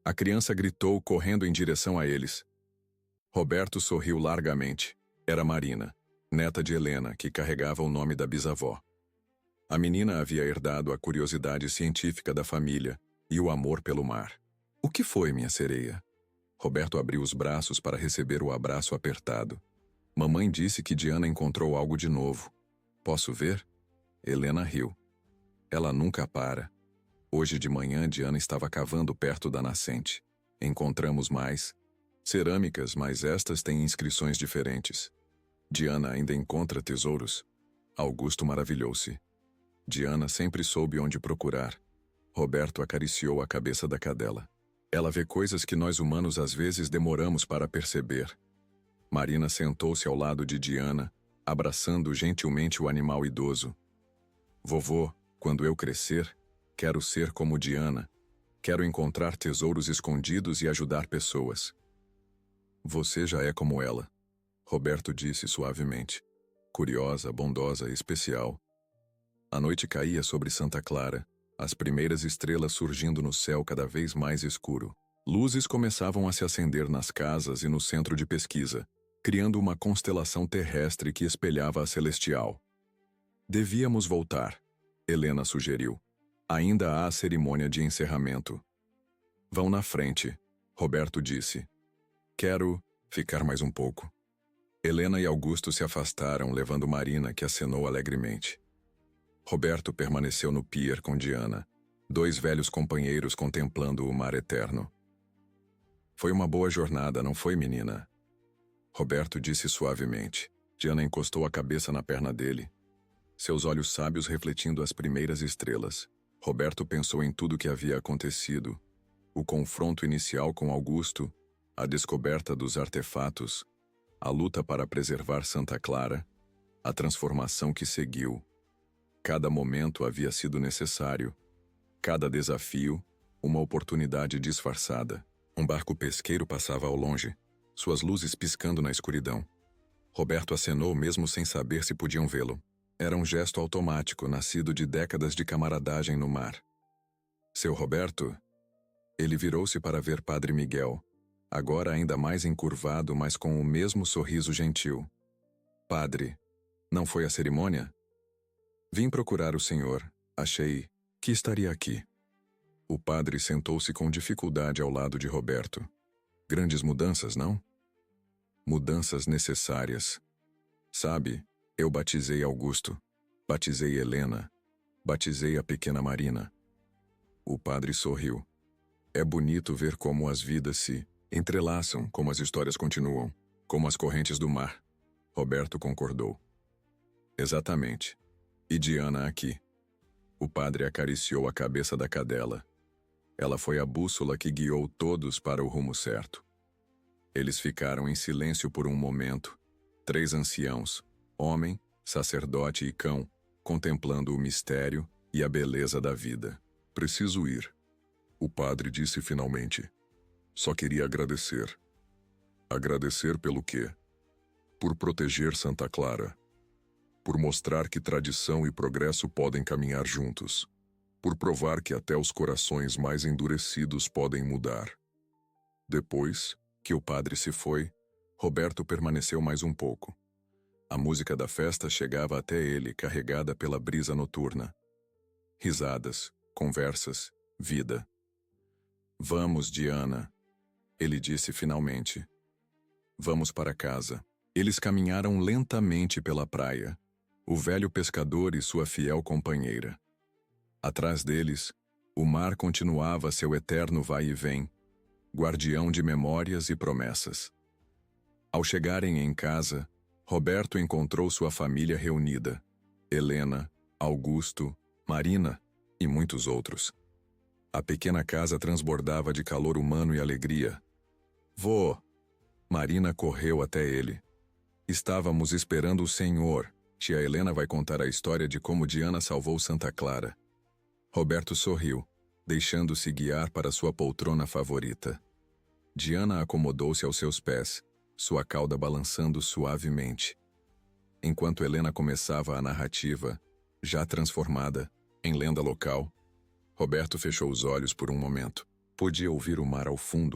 Speaker 1: A criança gritou, correndo em direção a eles. Roberto sorriu largamente. Era Marina, neta de Helena, que carregava o nome da bisavó. A menina havia herdado a curiosidade científica da família e o amor pelo mar. O que foi, minha sereia? Roberto abriu os braços para receber o abraço apertado. Mamãe disse que Diana encontrou algo de novo. Posso ver? Helena riu. Ela nunca para. Hoje de manhã, Diana estava cavando perto da nascente. Encontramos mais cerâmicas, mas estas têm inscrições diferentes. Diana ainda encontra tesouros? Augusto maravilhou-se. Diana sempre soube onde procurar. Roberto acariciou a cabeça da cadela. Ela vê coisas que nós humanos às vezes demoramos para perceber. Marina sentou-se ao lado de Diana, abraçando gentilmente o animal idoso. Vovô, quando eu crescer, quero ser como Diana. Quero encontrar tesouros escondidos e ajudar pessoas. Você já é como ela, Roberto disse suavemente. Curiosa, bondosa, especial. A noite caía sobre Santa Clara, as primeiras estrelas surgindo no céu cada vez mais escuro. Luzes começavam a se acender nas casas e no centro de pesquisa, criando uma constelação terrestre que espelhava a celestial. Devíamos voltar, Helena sugeriu. Ainda há a cerimônia de encerramento. Vão na frente, Roberto disse. Quero ficar mais um pouco. Helena e Augusto se afastaram, levando Marina, que acenou alegremente. Roberto permaneceu no pier com Diana, dois velhos companheiros contemplando o mar eterno. Foi uma boa jornada, não foi, menina? Roberto disse suavemente. Diana encostou a cabeça na perna dele, seus olhos sábios refletindo as primeiras estrelas. Roberto pensou em tudo o que havia acontecido. O confronto inicial com Augusto, a descoberta dos artefatos, a luta para preservar Santa Clara, a transformação que seguiu. Cada momento havia sido necessário. Cada desafio, uma oportunidade disfarçada. Um barco pesqueiro passava ao longe, suas luzes piscando na escuridão. Roberto acenou mesmo sem saber se podiam vê-lo. Era um gesto automático, nascido de décadas de camaradagem no mar. Seu Roberto? Ele virou-se para ver Padre Miguel, agora ainda mais encurvado, mas com o mesmo sorriso gentil. Padre, não foi a cerimônia? Vim procurar o senhor. Achei que estaria aqui. O padre sentou-se com dificuldade ao lado de Roberto. Grandes mudanças, não? Mudanças necessárias. Sabe, eu batizei Augusto, batizei Helena, batizei a pequena Marina. O padre sorriu. É bonito ver como as vidas se entrelaçam, como as histórias continuam, como as correntes do mar. Roberto concordou. Exatamente. E Diana aqui. O padre acariciou a cabeça da cadela. Ela foi a bússola que guiou todos para o rumo certo. Eles ficaram em silêncio por um momento, três anciãos, homem, sacerdote e cão, contemplando o mistério e a beleza da vida.
Speaker 2: Preciso ir, o padre disse finalmente. Só queria agradecer. Agradecer pelo quê? Por proteger Santa Clara. Por mostrar que tradição e progresso podem caminhar juntos. Por provar que até os corações mais endurecidos podem mudar. Depois que o padre se foi, Roberto permaneceu mais um pouco. A música da festa chegava até ele, carregada pela brisa noturna. Risadas, conversas, vida. Vamos, Diana, ele disse finalmente. Vamos para casa. Eles caminharam lentamente pela praia, o velho pescador e sua fiel companheira. Atrás deles, o mar continuava seu eterno vai e vem, guardião de memórias e promessas. Ao chegarem em casa, Roberto encontrou sua família reunida. Helena, Augusto, Marina e muitos outros. A pequena casa transbordava de calor humano e alegria. Vô! Marina correu até ele. Estávamos esperando o senhor. Tia Helena vai contar a história de como Diana salvou Santa Clara. Roberto sorriu, deixando-se guiar para sua poltrona favorita. Diana acomodou-se aos seus pés, sua cauda balançando suavemente. Enquanto Helena começava a narrativa, já transformada,
Speaker 1: Em lenda local, Roberto fechou os olhos por um momento. Podia ouvir o mar ao fundo,